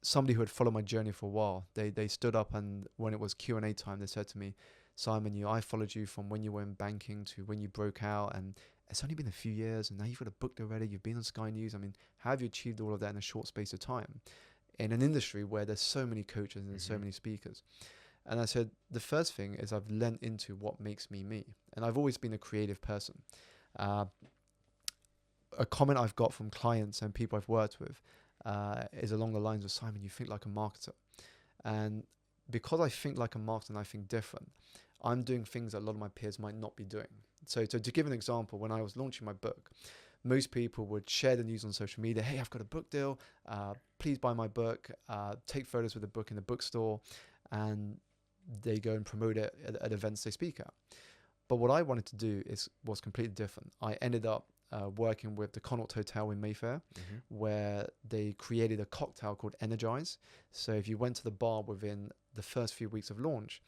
Somebody who had followed my journey for a while, they stood up, and when it was Q&A time, they said to me, Simon, I followed you from when you were in banking to when you broke out, and it's only been a few years, and now you've got a book already, you've been on Sky News. I mean, how have you achieved all of that in a short space of time in an industry where there's so many coaches and so many speakers? And I said, the first thing is I've lent into what makes me me. And I've always been a creative person. A comment I've got from clients and people I've worked with is along the lines of, Simon, you think like a marketer. And because I think like a marketer and I think different, I'm doing things that a lot of my peers might not be doing. So to give an example, when I was launching my book, most people would share the news on social media. Hey, I've got a book deal. Please buy my book. Take photos with the book in the bookstore. And they go and promote it at events they speak at. But what I wanted to do was completely different. I ended up working with the Connaught Hotel in Mayfair, where they created a cocktail called Energize. So if you went to the bar within the first few weeks of launch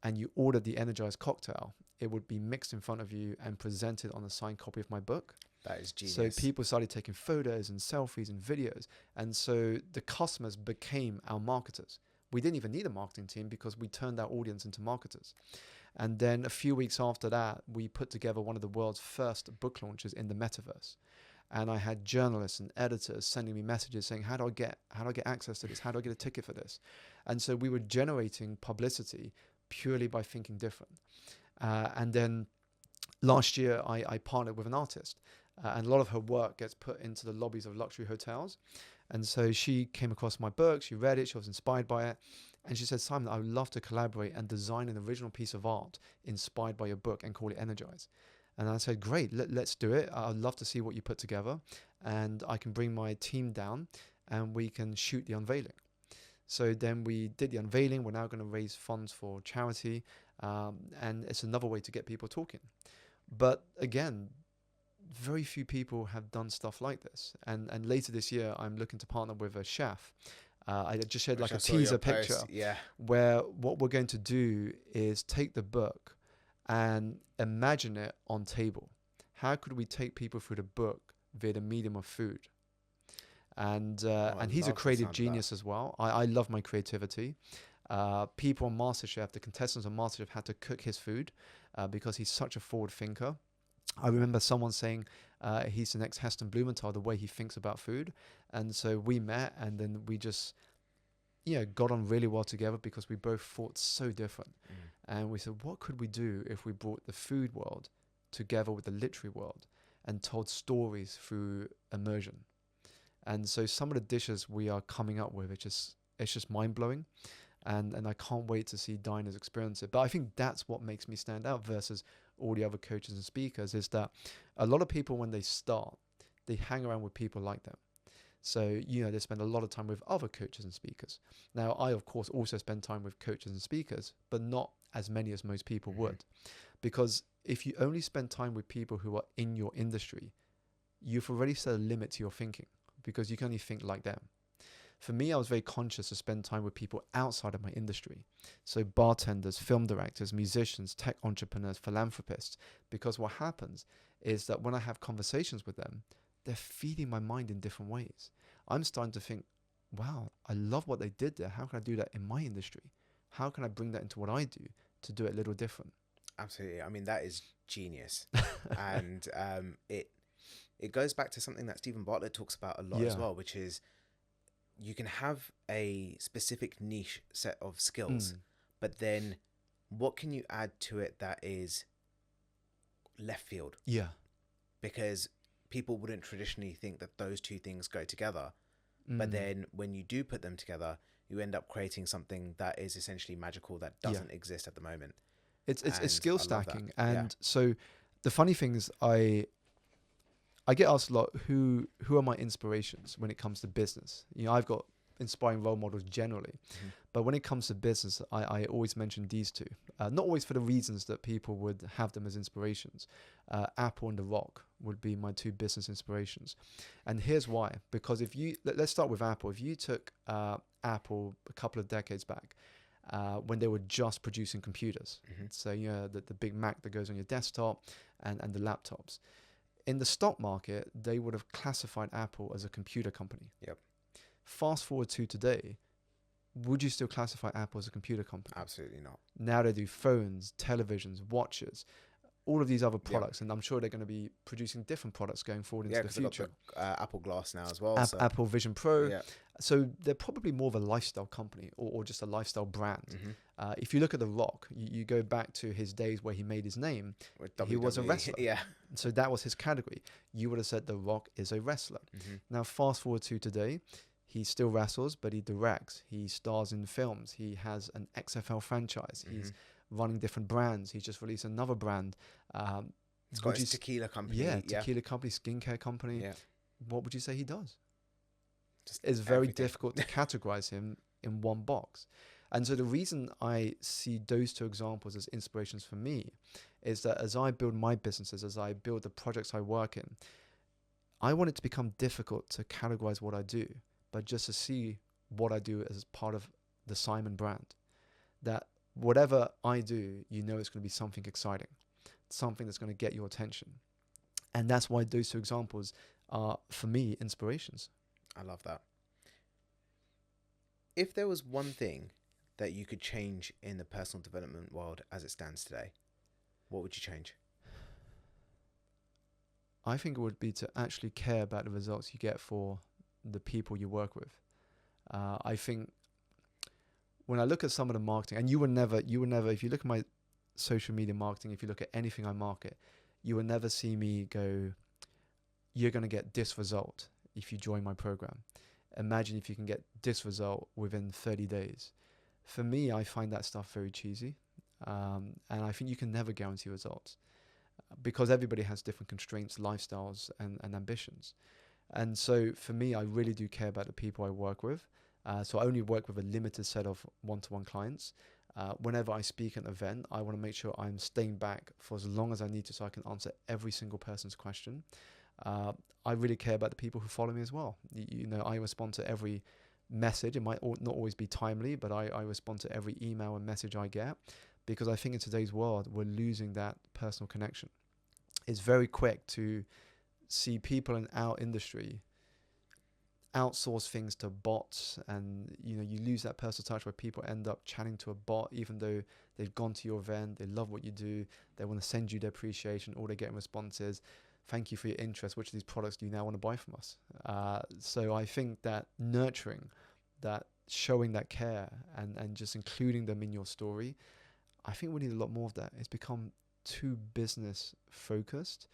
and you ordered the Energize cocktail, it would be mixed in front of you and presented on a signed copy of my book. That is genius. So people started taking photos and selfies and videos. And so the customers became our marketers. We didn't even need a marketing team because we turned our audience into marketers. And then a few weeks after that, we put together one of the world's first book launches in the metaverse. And I had journalists and editors sending me messages saying, how do I get access to this? How do I get a ticket for this? And so we were generating publicity purely by thinking different. And then last year, I partnered with an artist, and a lot of her work gets put into the lobbies of luxury hotels. And so she came across my book, she read it, she was inspired by it. And she said, Simon, I would love to collaborate and design an original piece of art inspired by your book and call it Energize. And I said, great, let's do it. I'd love to see what you put together. And I can bring my team down and we can shoot the unveiling. So then we did the unveiling. We're now going to raise funds for charity. And it's another way to get people talking. But again, very few people have done stuff like this. And later this year, I'm looking to partner with a chef. I just shared like a teaser picture where what we're going to do is take the book and imagine it on table. How could we take people through the book via the medium of food? And he's a creative genius as well. I love my creativity. People on MasterChef, the contestants on MasterChef had to cook his food because he's such a forward thinker. I remember someone saying he's the next Heston Blumenthal, the way he thinks about food. And so we met and then we just got on really well together because we both thought so different. And we said, what could we do if we brought the food world together with the literary world and told stories through immersion? And so some of the dishes we are coming up with, it's just mind-blowing. And I can't wait to see diners experience it. But I think that's what makes me stand out versus all the other coaches and speakers, is that a lot of people, when they start, they hang around with people like them. So, they spend a lot of time with other coaches and speakers. Now, I, of course, also spend time with coaches and speakers, but not as many as most people would. Because if you only spend time with people who are in your industry, you've already set a limit to your thinking because you can only think like them. For me, I was very conscious to spend time with people outside of my industry. So bartenders, film directors, musicians, tech entrepreneurs, philanthropists. Because what happens is that when I have conversations with them, they're feeding my mind in different ways. I'm starting to think, wow, I love what they did there. How can I do that in my industry? How can I bring that into what I do to do it a little different? Absolutely. I mean, that is genius. And it goes back to something that Stephen Bartlett talks about a lot as well, which is you can have a specific niche set of skills, but then what can you add to it that is left field? Yeah. Because people wouldn't traditionally think that those two things go together. But then when you do put them together, you end up creating something that is essentially magical that doesn't exist at the moment. It's skill stacking. And so the funny thing is I get asked a lot, who are my inspirations when it comes to business? I've got inspiring role models generally, but when it comes to business, I always mention these two. Not always for the reasons that people would have them as inspirations. Apple and The Rock would be my two business inspirations. And here's why. Because let's start with Apple. If you took Apple a couple of decades back, when they were just producing computers, so the big Mac that goes on your desktop and the laptops. In the stock market, they would have classified Apple as a computer company. Yep. Fast forward to today, would you still classify Apple as a computer company? Absolutely not. Now they do phones, televisions, watches, all of these other products, and I'm sure they're going to be producing different products going forward into the future. They've got Apple Glass now as well. Apple Vision Pro. Yeah. So they're probably more of a lifestyle company or just a lifestyle brand. If you look at The Rock, you go back to his days where he made his name, he was a wrestler. So that was his category. You would have said The Rock is a wrestler. Now fast forward to today, he still wrestles, but he directs. He stars in films. He has an XFL franchise. He's running different brands. He's just released another brand. He's got his tequila company. Tequila company, skincare company. Yeah. What would you say he does? Just it's very difficult to categorize him in one box. And so the reason I see those two examples as inspirations for me is that as I build my businesses, as I build the projects I work in, I want it to become difficult to categorize what I do, but just to see what I do as part of the Simon brand. That whatever I do, it's going to be something exciting, something that's going to get your attention. And that's why those two examples are, for me, inspirations. I love that. If there was one thing that you could change in the personal development world as it stands today, what would you change? I think it would be to actually care about the results you get for the people you work with. I think when I look at some of the marketing, and you will never, if you look at my social media marketing, if you look at anything I market, you will never see me go, you're going to get this result if you join my program. Imagine if you can get this result within 30 days. For me, I find that stuff very cheesy. And I think you can never guarantee results because everybody has different constraints, lifestyles, and ambitions. And so for me, I really do care about the people I work with. So I only work with a limited set of one-to-one clients. Whenever I speak at an event, I want to make sure I'm staying back for as long as I need to so I can answer every single person's question. I really care about the people who follow me as well. You know, I respond to every message. It might not always be timely, but I respond to every email and message I get because I think in today's world, we're losing that personal connection. It's very quick to see people in our industry outsource things to bots, and you know, you lose that personal touch where people end up chatting to a bot even though they've gone to your event, they love what you do, they want to send you their appreciation. All they get in response is, thank you for your interest, which of these products do you now want to buy from us? So I think that nurturing, that showing that care and just including them in your story, I think we need a lot more of that. It's become too business focused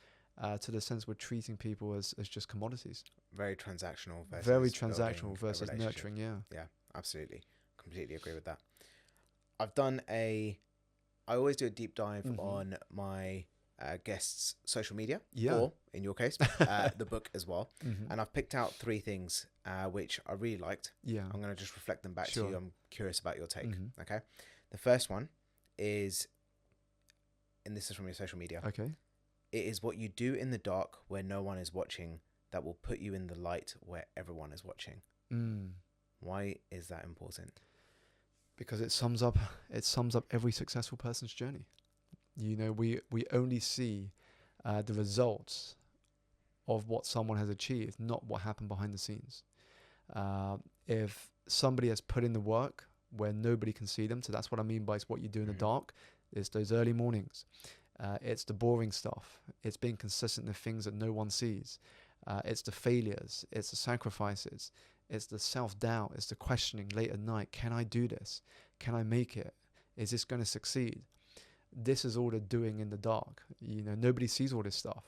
to the sense we're treating people as just commodities. Very transactional versus nurturing. Yeah, absolutely. Completely agree with that. I always do a deep dive on my guests' social media, or in your case, the book as well. And I've picked out 3 things which I really liked. I'm going to just reflect them back to you. I'm curious about your take. Okay. The first one is, and this is from your social media. Okay. It is what you do in the dark where no one is watching that will put you in the light where everyone is watching. Why is that important? Because it sums up every successful person's journey. You know, we only see the results of what someone has achieved, not what happened behind the scenes. If somebody has put in the work where nobody can see them, so that's what I mean by it's what you do in the dark. It's those early mornings. It's the boring stuff. It's being consistent in the things that no one sees. It's the failures. It's the sacrifices. It's the self-doubt. It's the questioning late at night. Can I do this? Can I make it? Is this going to succeed? This is all they're doing in the dark. You know, nobody sees all this stuff.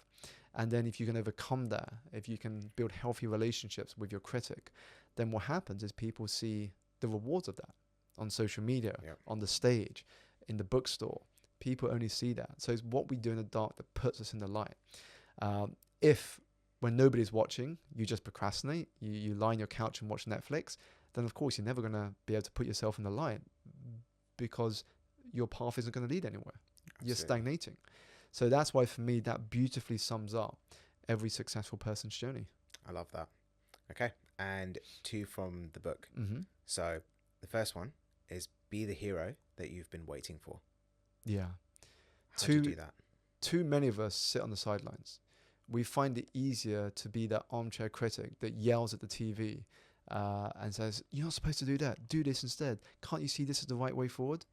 And then if you can overcome that, if you can build healthy relationships with your critic, then what happens is people see the rewards of that on social media, on the stage, in the bookstore. People only see that. So it's what we do in the dark that puts us in the light. If when nobody's watching, you just procrastinate, you lie on your couch and watch Netflix, then of course you're never going to be able to put yourself in the light because your path isn't going to lead anywhere. Absolutely. You're stagnating. So that's why for me, that beautifully sums up every successful person's journey. I love that. Okay. And 2 from the book. So the first one is be the hero that you've been waiting for. Yeah. How do you do that? Too many of us sit on the sidelines. We find it easier to be that armchair critic that yells at the TV and says, you're not supposed to do that. Do this instead. Can't you see this is the right way forward?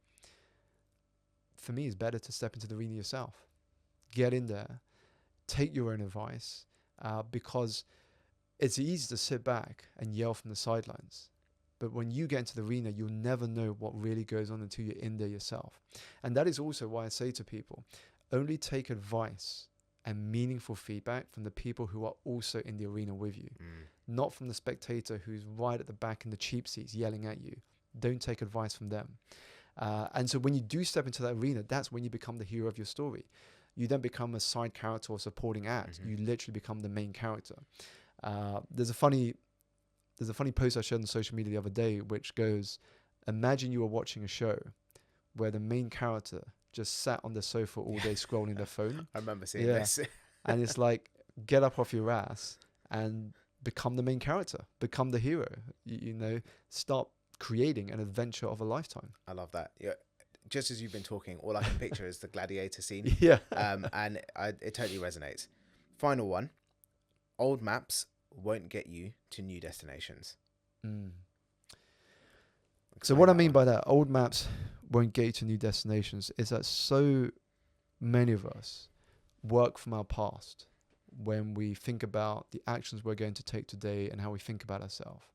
For me, it's better to step into the arena yourself. Get in there. Take your own advice because it's easy to sit back and yell from the sidelines. But when you get into the arena, you'll never know what really goes on until you're in there yourself. And that is also why I say to people, only take advice and meaningful feedback from the people who are also in the arena with you, not from the spectator who's right at the back in the cheap seats yelling at you. Don't take advice from them. And so when you do step into that arena, that's when you become the hero of your story. You don't become a side character or supporting act. You literally become the main character. There's a funny post I shared on social media the other day, which goes, imagine you were watching a show where the main character just sat on the sofa all day scrolling their phone. I remember seeing this. And it's like, get up off your ass and become the main character, become the hero, you know, start creating an adventure of a lifetime. I love that. Yeah. Just as you've been talking, all I can picture is the gladiator scene. And it totally resonates. Final one, old maps won't get you to new destinations. So what I mean by that, old maps won't get you to new destinations, is that so many of us work from our past. when we think about the actions we're going to take today and how we think about ourselves.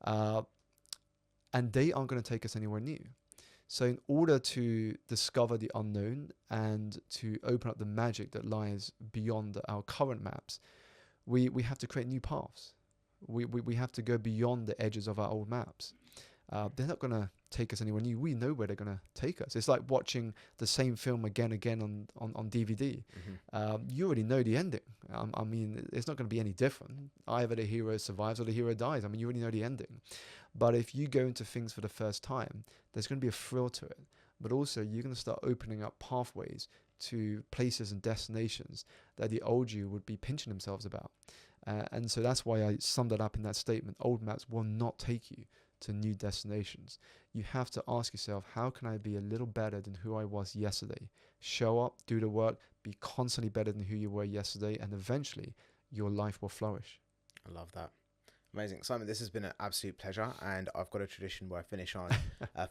And they aren't going to take us anywhere new. So in order to discover the unknown and to open up the magic that lies beyond our current maps, we have to create new paths. We have to go beyond the edges of our old maps. They're not going to take us anywhere new. We know where they're going to take us. It's like watching the same film again on DVD. You already know the ending. I mean, it's not going to be any different. Either the hero survives or the hero dies. I mean, you already know the ending. But if you go into things for the first time, there's going to be a thrill to it. But also, you're going to start opening up pathways to places and destinations that the old you would be pinching themselves about. And so that's why I summed it up in that statement. Old maps will not take you to new destinations. You have to ask yourself, how can I be a little better than who I was yesterday? Show up, do the work, be constantly better than who you were yesterday, and eventually your life will flourish. I love that. Amazing. Simon, this has been an absolute pleasure, and I've got a tradition where I finish on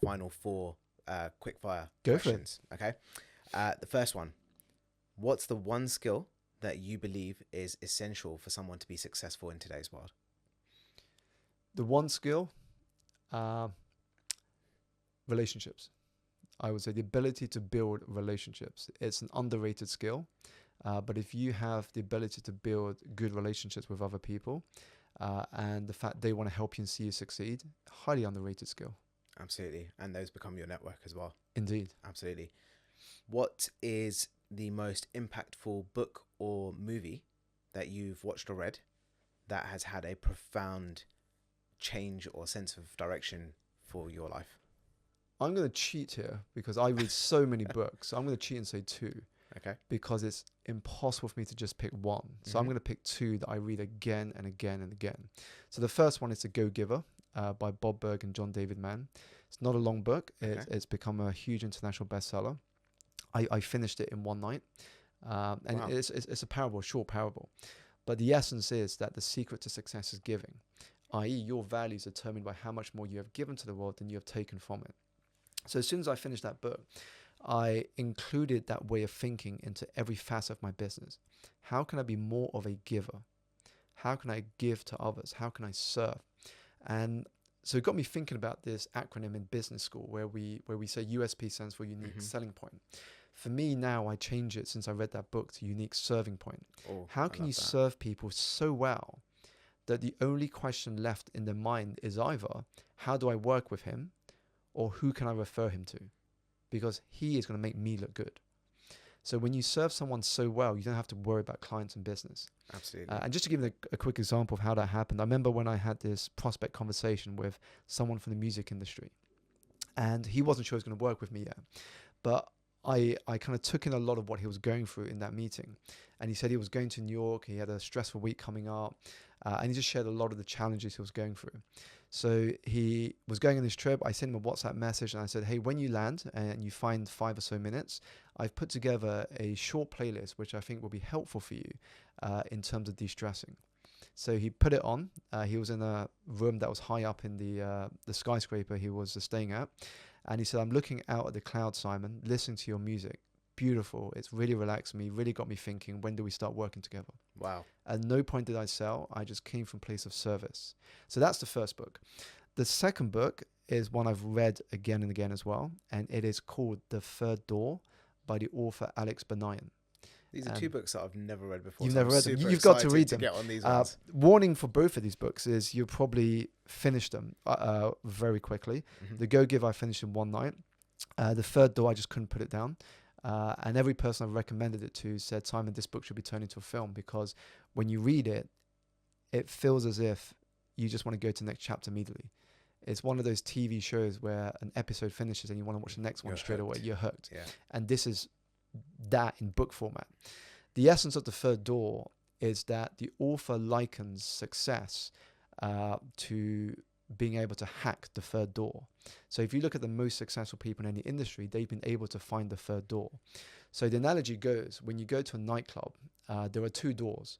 final 4 quick fire questions. Okay. The first one, what's the one skill that you believe is essential for someone to be successful in today's world? The one skill, relationships. I would say the ability to build relationships. It's an underrated skill, but if you have the ability to build good relationships with other people, and the fact they want to help you and see you succeed, highly underrated skill. Absolutely. And those become your network as well. Indeed. Absolutely. What is the most impactful book or movie that you've watched or read that has had a profound change or sense of direction for your life? I'm going to cheat here because I read so many books. I'm going to cheat and say 2. Okay. Because it's impossible for me to just pick one. So I'm going to pick 2 that I read again and again and again. So the first one is The Go-Giver by Bob Berg and John David Mann. It's not a long book. It's become a huge international bestseller. I finished it in one night. And wow. It's a parable, a short parable. But the essence is that the secret to success is giving, i.e. your value is determined by how much more you have given to the world than you have taken from it. So as soon as I finished that book, I included that way of thinking into every facet of my business. How can I be more of a giver? How can I give to others? How can I serve? And so it got me thinking about this acronym in business school where we say USP stands for unique selling point. For me now, I change it since I read that book to unique serving point. How can you serve people so well that the only question left in their mind is either, how do I work with him? Or who can I refer him to? Because he is going to make me look good. So when you serve someone so well, you don't have to worry about clients and business. Absolutely. And just to give you a quick example of how that happened, I remember when I had this prospect conversation with someone from the music industry, and he wasn't sure he was going to work with me yet. But I kind of took in a lot of what he was going through in that meeting. And he said he was going to New York, he had a stressful week coming up, and he just shared a lot of the challenges he was going through. So he was going on this trip. I sent him a WhatsApp message and I said, hey, when you land and you find 5 or so minutes, I've put together a short playlist, which I think will be helpful for you in terms of de-stressing. So he put it on. He was in a room that was high up in the skyscraper he was staying at. And he said, I'm looking out at the clouds, Simon, listening to your music. Beautiful. It's really relaxed me, really got me thinking, when do we start working together? Wow. At no point did I sell. I just came from a place of service. So that's the first book. The second book is one I've read again and again as well. And it is called The Third Door by the author Alex Banayan. These are 2 books that I've never read before. You've so never I'm read them. super You've got to excited read them. Get on these ones. Warning for both of these books is you'll probably finish them very quickly. The Go-Giver I finished in one night. The Third Door I just couldn't put it down. And every person I've recommended it to said, Simon, this book should be turned into a film, because when you read it, it feels as if you just want to go to the next chapter immediately. It's one of those TV shows where an episode finishes and you want to watch the next one straight away. You're hooked. Yeah. And this is that in book format. The essence of The Third Door is that the author likens success to being able to hack the third door. So if you look at the most successful people in any industry, they've been able to find the third door. So the analogy goes, when you go to a nightclub, there are 2 doors.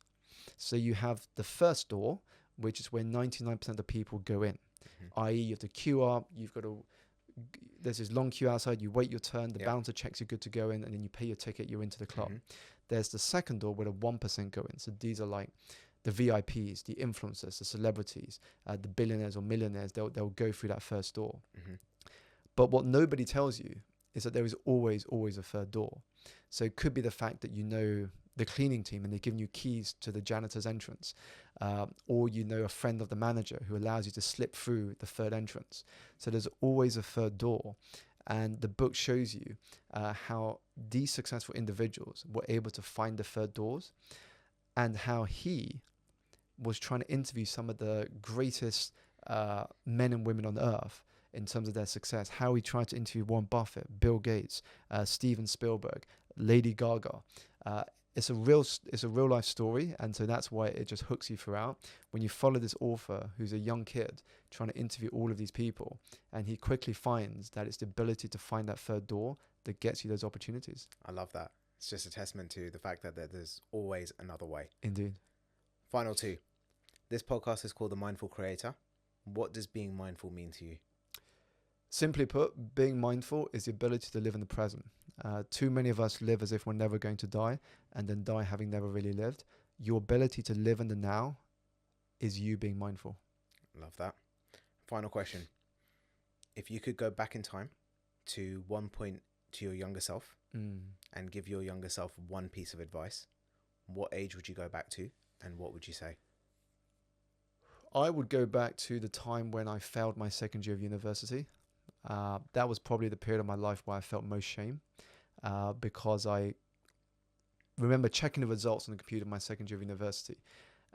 So you have the first door, which is where 99% of the people go in, i.e. you have to queue up, there's this long queue outside, you wait your turn, the bouncer checks you're good to go in, and then you pay your ticket, you're into the club. There's the second door where the 1% go in. So these are like the VIPs, the influencers, the celebrities, the billionaires or millionaires. They'll go through that first door. Mm-hmm. But what nobody tells you is that there is always a third door. So it could be the fact that you know the cleaning team and they're giving you keys to the janitor's entrance, or you know a friend of the manager who allows you to slip through the third entrance. So there's always a third door. And the book shows you how these successful individuals were able to find the third doors, and how he was trying to interview some of the greatest men and women on earth in terms of their success. How he tried to interview Warren Buffett, Bill Gates, Steven Spielberg, Lady Gaga. It's a real life story, and so that's why it just hooks you throughout. When you follow this author who's a young kid trying to interview all of these people, and he quickly finds that it's the ability to find that third door that gets you those opportunities. I love that. It's just a testament to the fact that there's always another way. Indeed. Final two. This podcast is called The Mindful Creator. What does being mindful mean to you? Simply put, being mindful is the ability to live in the present. Too many of us live as if we're never going to die, and then die having never really lived. Your ability to live in the now is you being mindful. Love that. Final question. If you could go back in time to one point to your younger self and give your younger self one piece of advice, what age would you go back to, and what would you say? I would go back to the time when I failed my second year of university. That was probably the period of my life where I felt most shame, because I remember checking the results on the computer of my second year of university,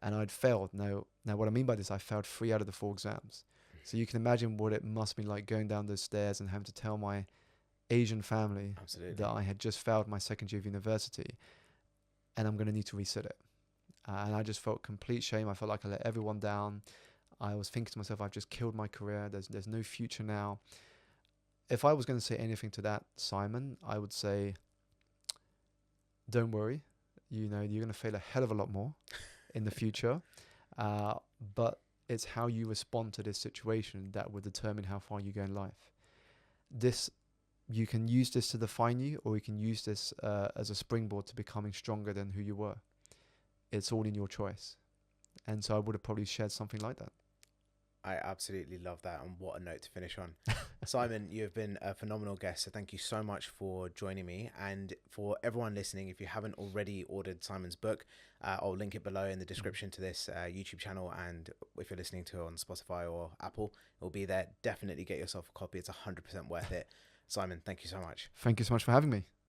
and I'd failed. Now what I mean by this, I failed 3 out of the 4 exams. So you can imagine what it must be like going down those stairs and having to tell my Asian family that I had just failed my second year of university, and I'm going to need to resit it. And I just felt complete shame. I felt like I let everyone down. I was thinking to myself, I've just killed my career. There's no future now. If I was going to say anything to that, Simon, I would say, don't worry. You know, you're going to fail a hell of a lot more in the future. But it's how you respond to this situation that will determine how far you go in life. You can use this to define you, or you can use this as a springboard to becoming stronger than who you were. It's all in your choice. And so I would have probably shared something like that. I absolutely love that, and what a note to finish on. Simon, you have been a phenomenal guest, so thank you so much for joining me. And for everyone listening, if you haven't already ordered Simon's book, I'll link it below in the description to this YouTube channel, and if you're listening to it on Spotify or Apple, it'll be there. Definitely get yourself a copy. It's 100% worth it. Simon, thank you so much. Thank you so much for having me.